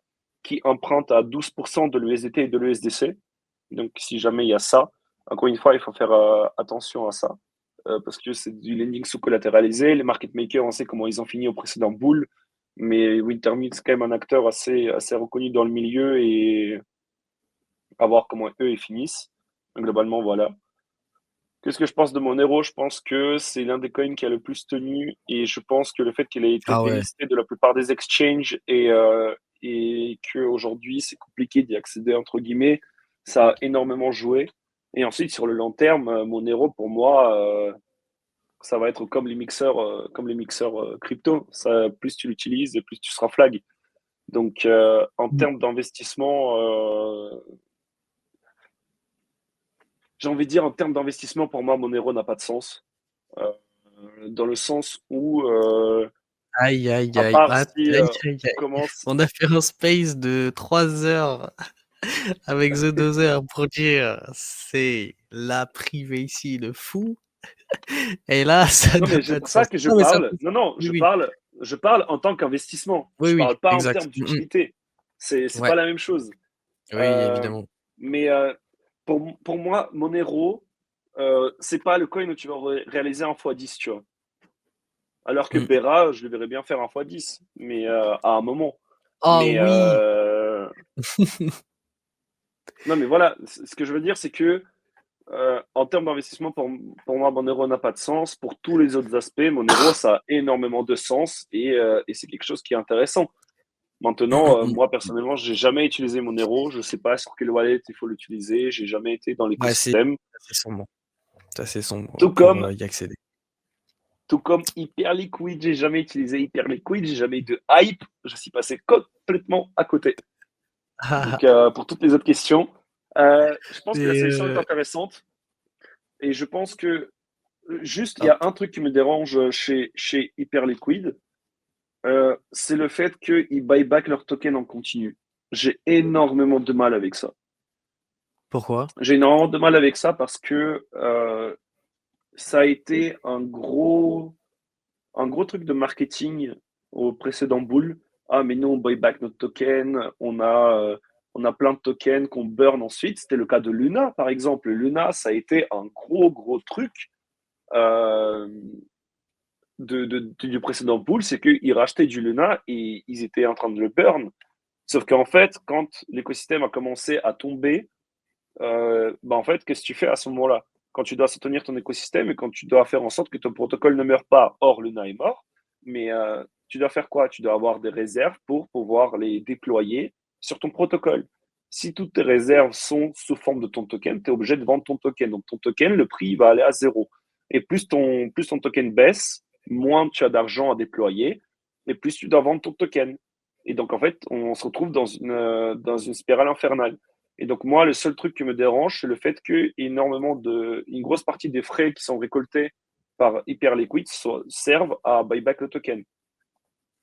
qui emprunte à 12% de l'USDT et de l'USDC. Donc, si jamais il y a ça, encore une fois, il faut faire attention à ça. Parce que c'est du lending sous-collatéralisé. Les market makers, on sait comment ils ont fini au précédent bull. Mais Wintermute, c'est quand même un acteur assez reconnu dans le milieu et à voir comment eux ils finissent. Donc, globalement, voilà. Qu'est-ce que je pense de Monero? Je pense que c'est l'un des coins qui a le plus tenu et je pense que le fait qu'il ait été Ah ouais. délisté de la plupart des exchanges et qu'aujourd'hui c'est compliqué d'y accéder entre guillemets, ça a énormément joué. Et ensuite sur le long terme, Monero pour moi, ça va être comme les mixeurs crypto. Ça, plus tu l'utilises, plus tu seras flag. Donc en Mmh. termes d'investissement, j'ai envie de dire en termes d'investissement pour moi, Monero n'a pas de sens. Euh, dans le sens où, Aïe, aïe, à aïe. part Ah, si aïe, aïe, tu aïe. commences. On a fait un space de 3 heures avec The Dozer pour dire c'est la privacy de fou. Et là, ça Non, n'a mais c'est pas de pour ça sens. que je Non, mais ça parle. Non, non, oui, oui. je parle en tant qu'investissement. Oui, Je oui, parle pas en exact. termes Mmh mh. d'utilité. C'est Ouais, pas la même chose. oui, Euh, évidemment. mais pour moi, Monero, c'est pas le coin où tu vas réaliser un x10, tu vois. Alors que Mmh. Bera, je le verrais bien faire un x10, mais à un moment. Ah Mais oui! non, mais voilà, ce que je veux dire, c'est que en termes d'investissement, pour moi, Monero n'a pas de sens. Pour tous les autres aspects, Monero, ça a énormément de sens et c'est quelque chose qui est intéressant. Mmh, Maintenant, mmh, mmh, moi, mmh. personnellement, j'ai jamais utilisé Monero. Je ne sais pas sur quel wallet il faut l'utiliser. J'ai jamais été dans Ouais, c'est l'écosystème. assez sombre. C'est assez sombre Tout pour, comme, y accéder. tout comme Hyperliquid, j'ai jamais utilisé Hyperliquid. J'ai jamais eu de hype. Je suis passé complètement à côté. Donc, pour toutes les autres questions, je pense que la Et solution est intéressante. Et je pense que juste, il y a hop. un truc qui me dérange chez Hyperliquid, c'est le fait qu'ils buy back leur token en continu. J'ai énormément de mal avec ça. Pourquoi? J'ai énormément de mal avec ça parce que ça a été un gros truc de marketing au précédent bull. Ah, mais nous, on buy back notre token, on a plein de tokens qu'on burn ensuite. C'était le cas de Luna, par exemple. Luna, ça a été un gros truc. Euh, du précédent pool, c'est qu'ils rachetaient du Luna et ils étaient en train de le burn. Sauf qu'en fait, quand l'écosystème a commencé à tomber, bah en fait, qu'est-ce que tu fais à ce moment-là? Quand tu dois soutenir ton écosystème et quand tu dois faire en sorte que ton protocole ne meure pas, or Luna est mort, mais tu dois faire quoi? Tu dois avoir des réserves pour pouvoir les déployer sur ton protocole. Si toutes tes réserves sont sous forme de ton token, tu es obligé de vendre ton token. Donc ton token, le prix va aller à zéro. Et plus ton token baisse, moins tu as d'argent à déployer et plus tu dois vendre ton token. Et donc en fait, on se retrouve dans une spirale infernale. Et donc, moi, le seul truc qui me dérange, c'est le fait que une grosse partie des frais qui sont récoltés par Hyperliquid servent à buyback le token.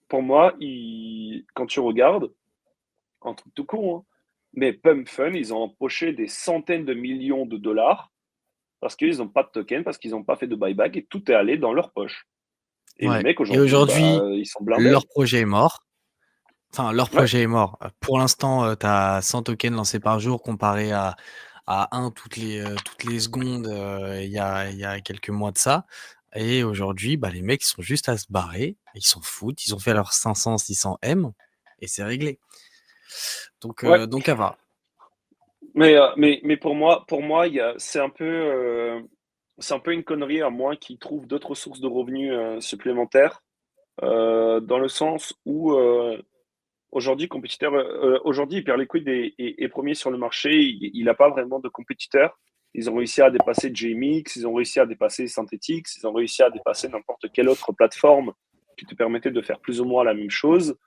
Pour moi, quand tu regardes, un truc tout con, hein, mais Pump Fun, ils ont empoché des centaines de millions de dollars parce qu'ils n'ont pas de token, parce qu'ils n'ont pas fait de buyback et tout est allé dans leur poche. Et les Ouais. mecs, Et aujourd'hui, bah, aujourd'hui, ils sont blindés. leur projet est mort. Enfin, leur Ouais, projet est mort. Pour l'instant, tu as 100 tokens lancés par jour comparé à 1 toutes les secondes, il y a quelques mois de ça. Et aujourd'hui, bah, les mecs, ils sont juste à se barrer. Ils s'en foutent. Ils ont fait leurs 500-600 M et c'est réglé. ouais. Donc à voir. Mais pour moi, c'est un peu une connerie à moins qu'ils trouvent d'autres sources de revenus supplémentaires, dans le sens où aujourd'hui, Hyperliquid est premier sur le marché. Il n'a pas vraiment de compétiteurs. Ils ont réussi à dépasser JMX, ils ont réussi à dépasser Synthetix, ils ont réussi à dépasser n'importe quelle autre plateforme qui te permettait de faire plus ou moins la même chose.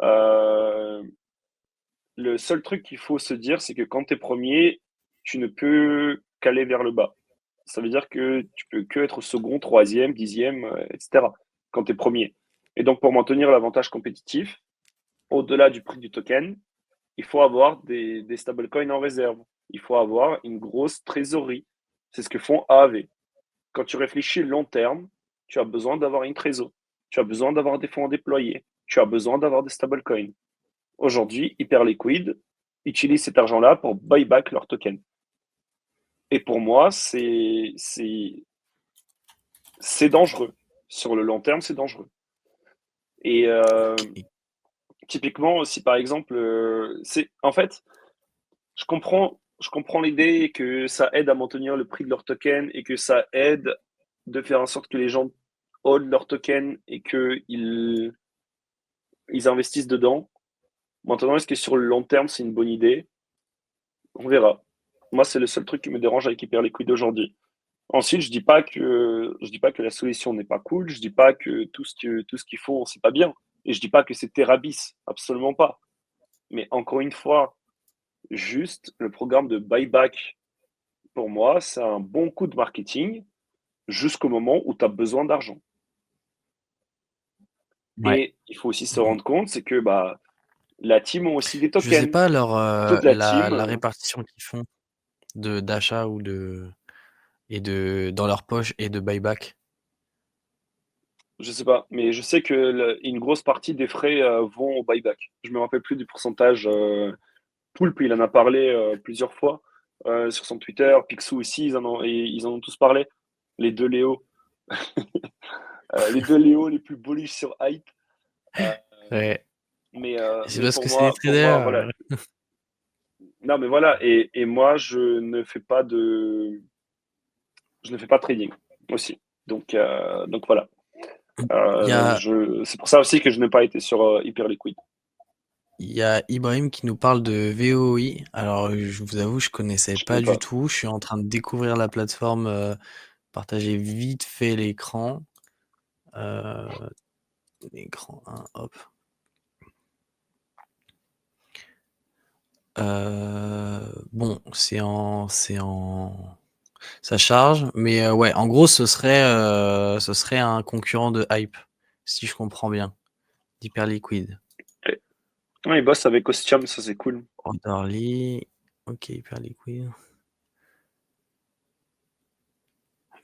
Euh, le seul truc qu'il faut se dire, c'est que quand tu es premier, tu ne peux qu'aller vers le bas. ça veut dire que tu peux que être second, troisième, dixième, etc. quand tu es premier. Et donc, pour maintenir l'avantage compétitif, au-delà du prix du token, il faut avoir des stablecoins en réserve. Il faut avoir une grosse trésorerie. C'est ce que font AAV. Quand tu réfléchis long terme, tu as besoin d'avoir une trésor. Tu as besoin d'avoir des fonds à déployer. Tu as besoin d'avoir des stablecoins. Aujourd'hui, Hyperliquid utilise cet argent-là pour buy back leurs tokens. Et pour moi, c'est dangereux. Sur le long terme, c'est dangereux. Et typiquement, si par exemple, en fait, je comprends l'idée que ça aide à maintenir le prix de leur token et que ça aide de faire en sorte que les gens hold leur token et qu'ils ils investissent dedans. Maintenant, est-ce que sur le long terme, c'est une bonne idée? On verra. Moi, c'est le seul truc qui me dérange avec Hyperliquid aujourd'hui. Ensuite, je dis pas que la solution n'est pas cool, je dis pas que tout ce qu'ils font, c'est pas bien. Et je dis pas que c'est Terabis, absolument pas. Mais encore une fois, juste le programme de buyback, pour moi, c'est un bon coup de marketing jusqu'au moment où tu as besoin d'argent. Ouais. Et il faut aussi se rendre compte, c'est que la team ont aussi des Je sais tokens. pas Toute la team, la répartition qu'ils font d'achat ou dans leur poche et de buyback. je sais pas, mais je sais que une grosse partie des frais vont au buyback. Je me rappelle plus du pourcentage. Poulpe, il en a parlé plusieurs fois sur son Twitter. Picsou aussi, ils en ont tous parlé. Les deux Léo, les deux Léo les plus bullish sur Hype. Euh, Ouais. mais, C'est mais parce pour que c'est des moi, voilà. traders. Non, mais voilà. Et moi, je ne fais pas de trading aussi. Donc voilà. Il y a, C'est pour ça aussi que je n'ai pas été sur Hyperliquid. il y a Ibrahim qui nous parle de VOI. Alors, je vous avoue, je connaissais Je connais pas du pas. tout. Je suis en train de découvrir la plateforme, partager vite fait l'écran. Euh, l'écran 1, hop. Bon, ça charge, mais ouais, en gros, ce serait un concurrent de Hype, si je comprends bien, d'Hyperliquid. Ouais, il bosse avec Ostium, ça c'est cool. Orderly, ok, Hyperliquid.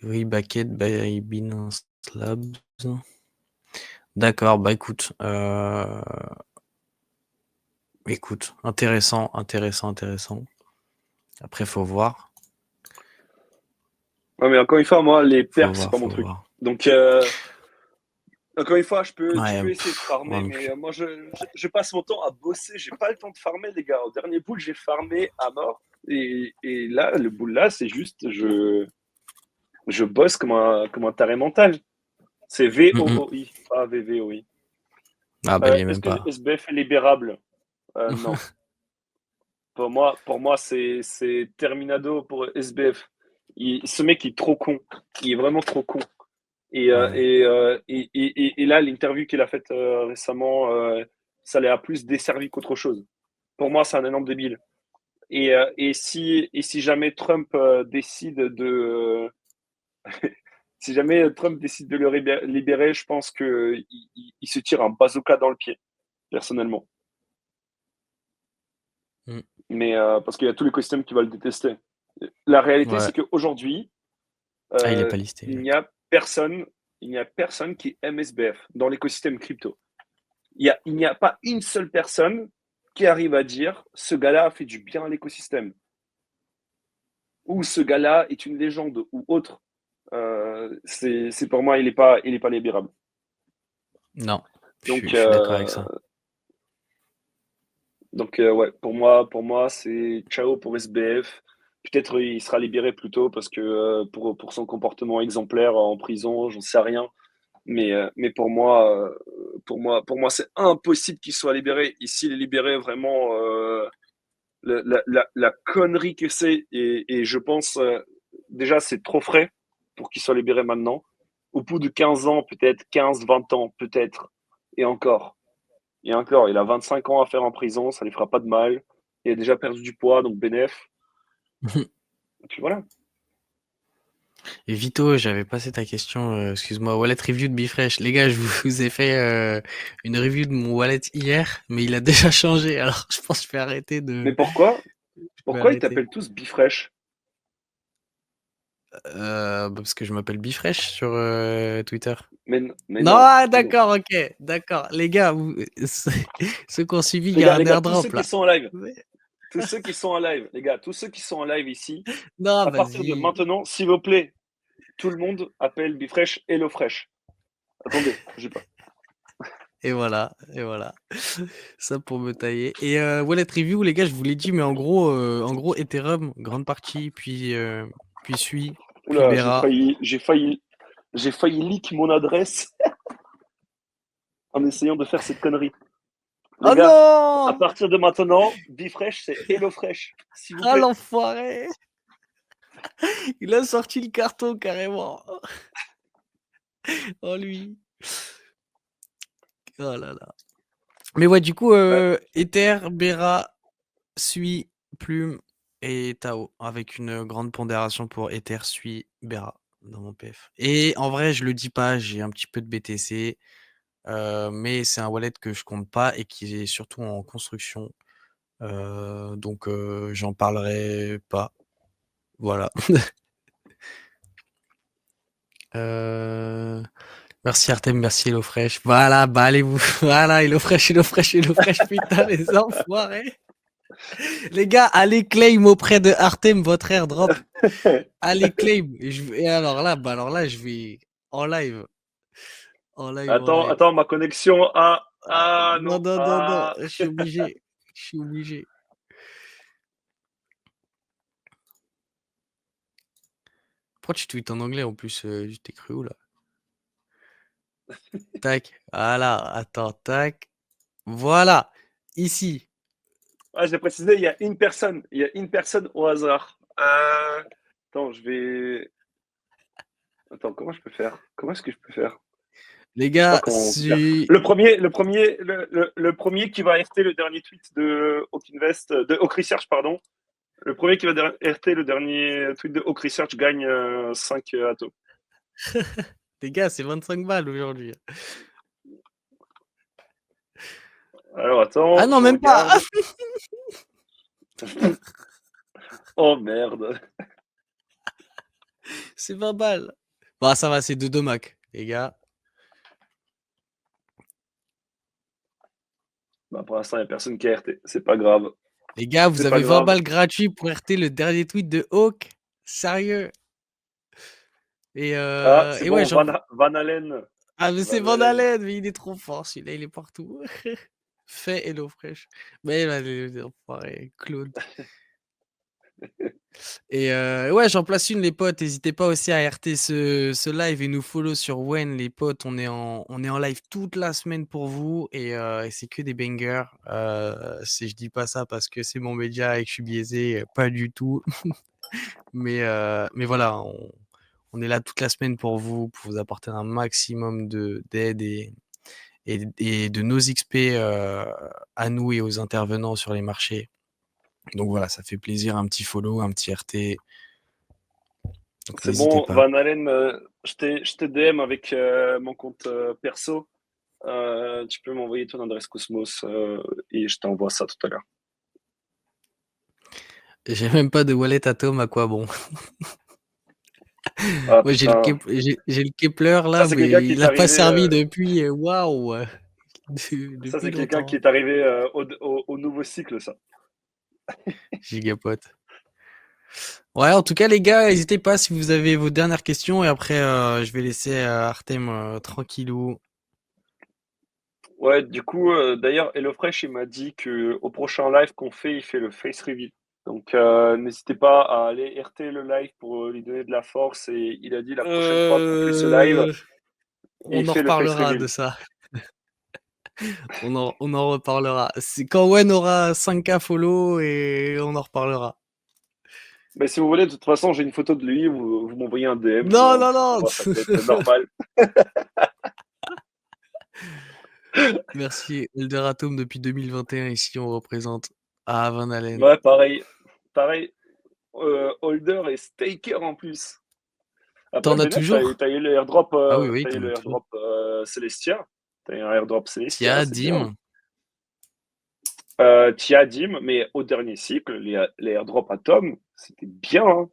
Oui, Bucket by Binance Labs. D'accord, bah écoute, intéressant, intéressant, intéressant. Après, faut voir, Ouais, mais encore une fois, moi, les faut perfs, c'est voir, pas mon faut truc. voir. Donc, encore une fois, tu Ouais, peux essayer de moi farmer, non mais plus. moi, je passe mon temps à bosser. J'ai pas le temps de farmer, les gars. Au dernier bout, j'ai farmé à mort. Et là, le bout là, c'est juste, je bosse comme un taré mental. C'est Mm, mm. VOOI, pas VVOI. Ah bah il est Est-ce même que pas. SBF est libérable? Non. Pour moi, c'est Terminado pour SBF. Ce mec il est trop con. Il est vraiment trop con. Ouais. Et là, l'interview qu'il a faite récemment, ça l'a plus desservi qu'autre chose. Pour moi, c'est un énorme débile. Et si jamais Trump décide de si jamais Trump décide de le libérer, je pense que il se tire un bazooka dans le pied, personnellement. Mm. Mais parce qu'il y a tout l'écosystème qui va le détester. La réalité, Ouais. c'est qu'aujourd'hui, Ah, il est euh, pas listé. il n'y Ok. a personne, il n'y a personne qui aime SBF dans l'écosystème crypto. Il n'y a pas une seule personne qui arrive à dire ce gars-là a fait du bien à l'écosystème ou ce gars-là est une légende ou autre. C'est pour moi, il est pas libérable. Non, je Donc, suis d'accord avec ça. ouais, pour moi, c'est ciao pour SBF. Peut-être il sera libéré plus tôt parce que pour son comportement exemplaire en prison, j'en sais rien. Mais pour moi, c'est impossible qu'il soit libéré. Et s'il est libéré, vraiment, la connerie que c'est, et je pense, déjà, c'est trop frais pour qu'il soit libéré maintenant. Au bout de 15 ans, peut-être 15, 20 ans, peut-être, et encore. Et encore, il a 25 ans à faire en prison, ça ne lui fera pas de mal. Il a déjà perdu du poids, donc bénéf. Et puis voilà. Et Vito, j'avais passé ta question, excuse-moi, wallet review de Bifresh. Les gars, je vous ai fait une review de mon wallet hier, mais il a déjà changé, alors je pense que je vais arrêter Mais de... pourquoi? Je vais Pourquoi ils arrêter. t'appellent tous Bifresh? Parce que je m'appelle Bifresh sur Twitter. Mais Non, non, ah, mais non. d'accord, ok, d'accord. Les gars, ceux qui ont suivi, il y a un Les gars, tous ceux airdrop qui là. sont en live, tous ceux qui sont en live, les gars, tous ceux qui sont en live ici, Non, à partir de vas-y. maintenant, s'il vous plaît, tout le monde appelle Bifresh HelloFresh. Attendez, j'ai pas. Et voilà, et voilà. Ça pour me tailler. Et wallet review, les gars, je vous l'ai dit, mais en gros, Ethereum, grande partie, puis Sui, puis Oula, Bera. j'ai failli leak mon adresse en essayant de faire cette connerie. Les Oh gars, à non! partir de maintenant, Bifresh, c'est HelloFresh, s'il vous Ah plaît. l'enfoiré! Il a sorti le carton carrément. Oh lui. Oh là là. Mais ouais, du coup, Ouais, Ether, Bera, Sui, Plume et Tao, avec une grande pondération pour Ether, Sui, Bera dans mon PF. Et en vrai, je le dis pas, j'ai un petit peu de BTC, mais c'est un wallet que je compte pas et qui est surtout en construction. Donc j'en parlerai pas. Voilà. Euh, Merci Artem, merci HelloFresh. Voilà, bah allez-vous. Voilà, HelloFresh, HelloFresh, HelloFresh, putain, les enfoirés. Les gars, allez claim auprès de Artem votre airdrop. Allez claim. Et alors là, je vais en live. En live, en attends, live. attends, ma connexion. Ah, Ah, ah, non, non. non, non, non. Ah. Je suis obligé. Je suis obligé. Pourquoi tu tweets en anglais en plus? Je t'ai cru où là? Tac. Voilà. Attends, tac. Voilà. Ici. Ah, j'ai précisé, il y a une personne. Il y a une personne au hasard. Attends, je vais. Attends, comment je peux faire? Comment est-ce que je peux faire? Les Je sais pas gars, comment on peut faire. si. Le premier qui va RT le dernier tweet de Hawk Invest, de Hawk Research, pardon. Le premier qui va RT le dernier tweet de Hawk Research gagne 5 atomes. Les gars, c'est 25 balles aujourd'hui. Alors Ah attends, non, je même pas. regarde. Oh merde. C'est 20 balles. Bah, ça va, c'est de 2 Mac, les gars. Bah, pour l'instant, il n'y a personne qui a RT. C'est pas grave. Les gars, vous C'est pas avez 20 grave. balles gratuits pour RT le dernier tweet de Hawk. Sérieux. Ah, c'est Et ouais, bon, genre. Van Allen. Ah, mais c'est Van Van Allen. Halen, mais il est trop fort, celui-là, il est partout. Fait HelloFresh. Mais bah, les enfoirés, Claude. Et ouais, j'en place une, les potes. N'hésitez pas aussi à RT ce live et nous follow sur Wen, les potes. On est en live toute la semaine pour vous et c'est que des bangers. Je dis pas ça parce que c'est mon média et que je suis biaisé, pas du tout. Mais voilà, on est là toute la semaine pour vous apporter un maximum d'aide et de nos XP à nous et aux intervenants sur les marchés. Donc voilà, ça fait plaisir, un petit follow, un petit RT. Donc C'est n'hésitez bon, pas. Van Allen, je t'ai DM avec mon compte perso. Tu peux m'envoyer ton adresse Cosmos et je t'envoie ça tout à l'heure. J'ai même pas de wallet Atom, à quoi bon? Ah Moi, putain, j'ai le Kepler ça là, c'est quelqu'un mais qui il est a pas arrivé. servi depuis, waouh, Ça depuis c'est quelqu'un qui longtemps. est arrivé au nouveau cycle, ça. Gigapote. Ouais, en tout cas, les gars, n'hésitez pas si vous avez vos dernières questions et après, je vais laisser Artem tranquillou. Ouais, du coup, d'ailleurs, HelloFresh, il m'a dit que au prochain live qu'on fait, il fait le face reveal. Donc, n'hésitez pas à aller RT le live pour lui donner de la force. Et il a dit la prochaine fois qu'on fait ce live, Euh, il on en fait le face reparlera de reveal. ça. On en reparlera. C'est quand Wen aura 5K follow et on en reparlera. Mais si vous voulez, de toute façon, j'ai une photo de lui, vous m'envoyez un DM, Non, non, je vous non. envoie sa tête normale. Merci. Elderatum depuis 2021, ici on représente à Van Halen. Ouais, pareil, pareil, holder et staker en plus. Après, T'en as Bennett, toujours? t'as eu le airdrop, Ah oui, oui, t'en as toujours. Célestia. T'as eu un airdrop Célestia, Tia, c'est bien. Dim. Tia Dim, mais au dernier cycle, les airdrops Atom, c'était bien, hein.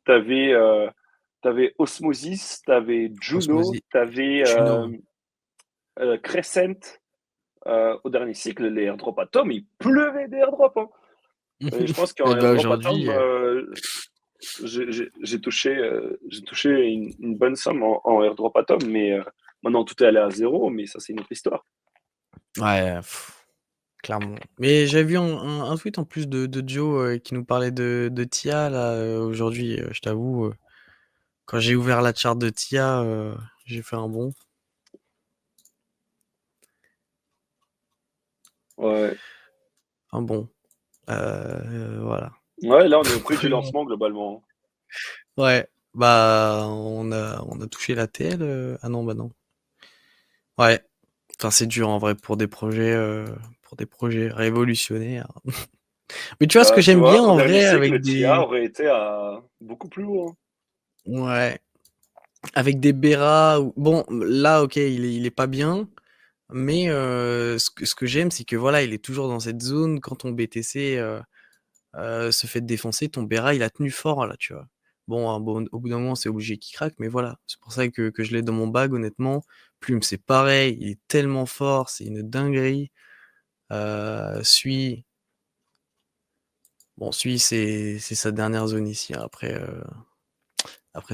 T'avais Osmosis, t'avais Juno, Osmosis. t'avais Juno. Crescent. Au dernier cycle, les airdrops Atom, il pleuvait des airdrops, hein. Et je pense Et qu'en bah airdrop Atom, aujourd'hui, j'ai touché une bonne somme en airdrop Atom, mais maintenant tout est allé à zéro, mais ça, c'est une autre histoire. ouais, clairement. Mais j'avais vu un tweet en plus de Joe qui nous parlait de Tia là aujourd'hui. Je t'avoue, quand j'ai ouvert la charte de Tia, j'ai fait un bond. Ouais. Un bond. Voilà. Ouais, là, on est au prix du lancement, globalement. Ouais. Bah, on a touché la TL. Ah non, bah non. Ouais. Enfin, c'est dur en vrai pour des projets révolutionnaires. Mais tu vois ce que Bah, tu j'aime bien vois, au en dernier vrai cycle, avec Tia des, aurait été à beaucoup plus haut, hein. ouais, avec des Berra. Bon, là, ok, il est pas bien. Mais ce que j'aime, c'est que voilà, il est toujours dans cette zone. Quand ton BTC se fait défoncer, ton Berra, il a tenu fort là, tu vois. Bon, bon, au bout d'un moment, c'est obligé qu'il craque, mais voilà. C'est pour ça que je l'ai dans mon bag, honnêtement. Plume, c'est pareil, il est tellement fort, c'est une dinguerie. Sui, bon, Sui, c'est sa dernière zone ici. Après,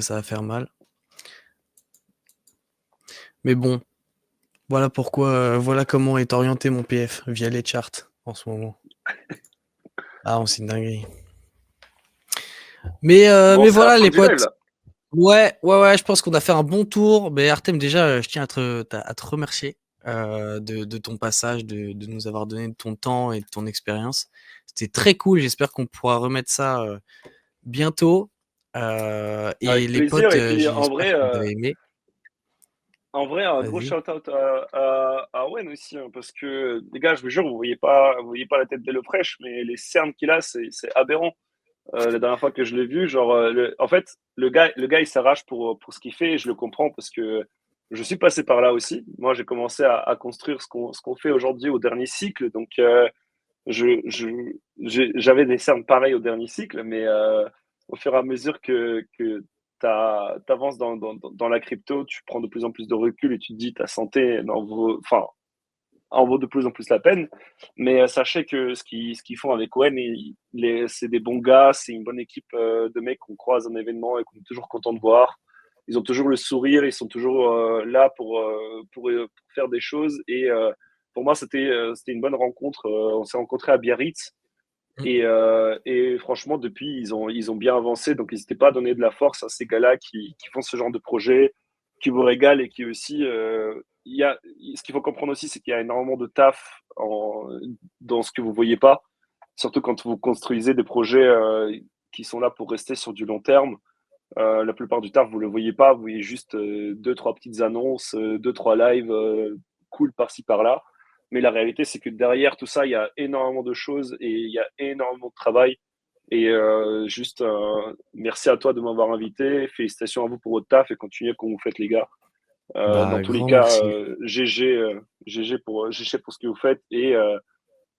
ça va faire mal. Mais bon, voilà comment est orienté mon PF via les charts en ce moment. Ah, c'est une dinguerie. Bon, Mais c'est la voilà fin les du live, potes. là. Ouais, ouais, ouais, je pense qu'on a fait un bon tour. Mais Artem, déjà, je tiens à te remercier de ton passage, de nous avoir donné de ton temps et de ton expérience. C'était très cool. J'espère qu'on pourra remettre ça bientôt. Et Avec les plaisir. potes, Et puis, j'espère que vous avez aimé. un gros Vas-y. shout-out à Owen aussi, hein, parce que, les gars, je vous jure, vous voyez pas la tête d'HelloFresh, mais les cernes qu'il a, c'est aberrant. La dernière fois que je l'ai vu, genre, en fait, le gars, il s'arrache pour ce qu'il fait et je le comprends parce que je suis passé par là aussi. Moi, j'ai commencé à construire ce qu'on fait aujourd'hui au dernier cycle. Donc, je, je, j'avais des cernes pareilles au dernier cycle, mais au fur et à mesure que tu avances dans la crypto, tu prends de plus en plus de recul et tu te dis ta santé enfin, en vaut de plus en plus la peine. Mais sachez que ce qu'ils font avec Owen, c'est des bons gars, c'est une bonne équipe de mecs qu'on croise en événement et qu'on est toujours content de voir. Ils ont toujours le sourire, ils sont toujours là pour faire des choses. Et pour moi, c'était une bonne rencontre. On s'est rencontrés à Biarritz. Mm. Et franchement, depuis, ils ont bien avancé. Donc, n'hésitez pas à donner de la force à ces gars-là qui font ce genre de projet, qui vous régalent et qui aussi. Ce qu'il faut comprendre aussi, c'est qu'il y a énormément de taf dans ce que vous voyez pas. Surtout quand vous construisez des projets qui sont là pour rester sur du long terme. La plupart du taf, vous ne le voyez pas. Vous voyez juste deux, trois petites annonces, deux, trois lives cool par-ci, par-là. Mais la réalité, c'est que derrière tout ça, il y a énormément de choses et il y a énormément de travail. Et juste, merci à toi de m'avoir invité. Félicitations à vous pour votre taf et continuez comme vous faites, les gars. Dans Bah, tous les grand cas, merci. GG pour ce que vous faites et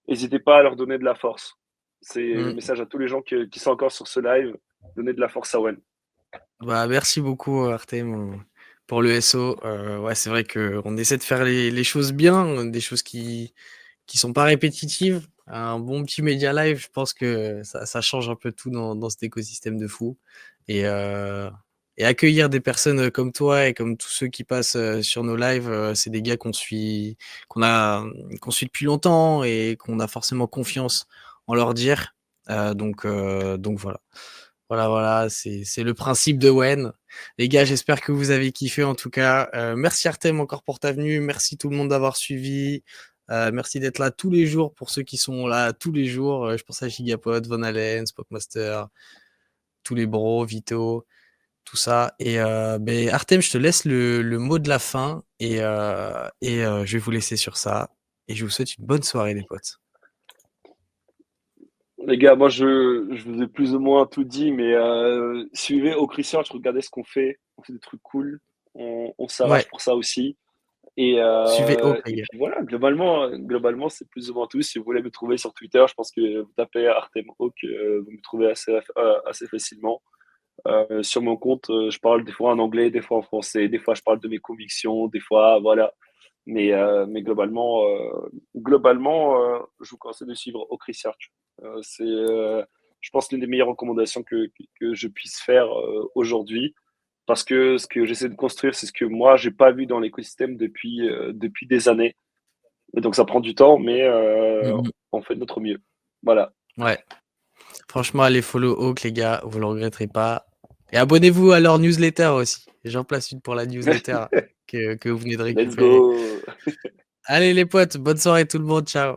n'hésitez pas à leur donner de la force. C'est le Mm. message à tous les gens qui sont encore sur ce live. Donnez de la force à Wen. Bah, merci beaucoup, Artem, pour le SO. Ouais, c'est vrai qu'on essaie de faire les choses bien, des choses qui sont pas répétitives. Un bon petit média live, je pense que ça change un peu tout dans cet écosystème de fou. Et, euh, et accueillir des personnes comme toi et comme tous ceux qui passent sur nos lives, c'est des gars qu'on a, qu'on suit depuis longtemps et qu'on a forcément confiance en leur dire. Donc voilà. Voilà, voilà, c'est le principe de Wen. Les gars, j'espère que vous avez kiffé en tout cas. Merci Artem encore pour ta venue. Merci tout le monde d'avoir suivi. Merci d'être là tous les jours pour ceux qui sont là tous les jours. Je pense à Gigapod, Von Allen, Spockmaster, tous les bros, Vito, tout ça. Et ben, Artem, je te laisse le mot de la fin et je vais vous laisser sur ça. Et je vous souhaite une bonne soirée, les potes. Les gars, moi je vous ai plus ou moins tout dit, mais suivez au Research, regardez ce qu'on fait. On fait des trucs cool. On s'arrache Ouais, pour ça aussi. Et, suivez Hawk, euh, les et gars. puis voilà, globalement, c'est plus ou moins tout. Si vous voulez me trouver sur Twitter, je pense que vous tapez Artem Hawk, vous me trouvez assez facilement. Sur mon compte, je parle des fois en anglais, des fois en français, des fois je parle de mes convictions, des fois, voilà. Mais globalement, je vous conseille de suivre Oak Research. Je pense, l'une des meilleures recommandations que je puisse faire aujourd'hui. Parce que ce que j'essaie de construire, c'est ce que moi, j'ai pas vu dans l'écosystème depuis des années. Et donc, ça prend du temps, mais Mmh. on fait de notre mieux. Voilà. Ouais. Franchement, allez follow Hawk, les gars, vous le regretterez pas. Et abonnez-vous à leur newsletter aussi. J'en place une pour la newsletter que vous venez de Let's récupérer. go! Allez les potes, bonne soirée tout le monde, ciao.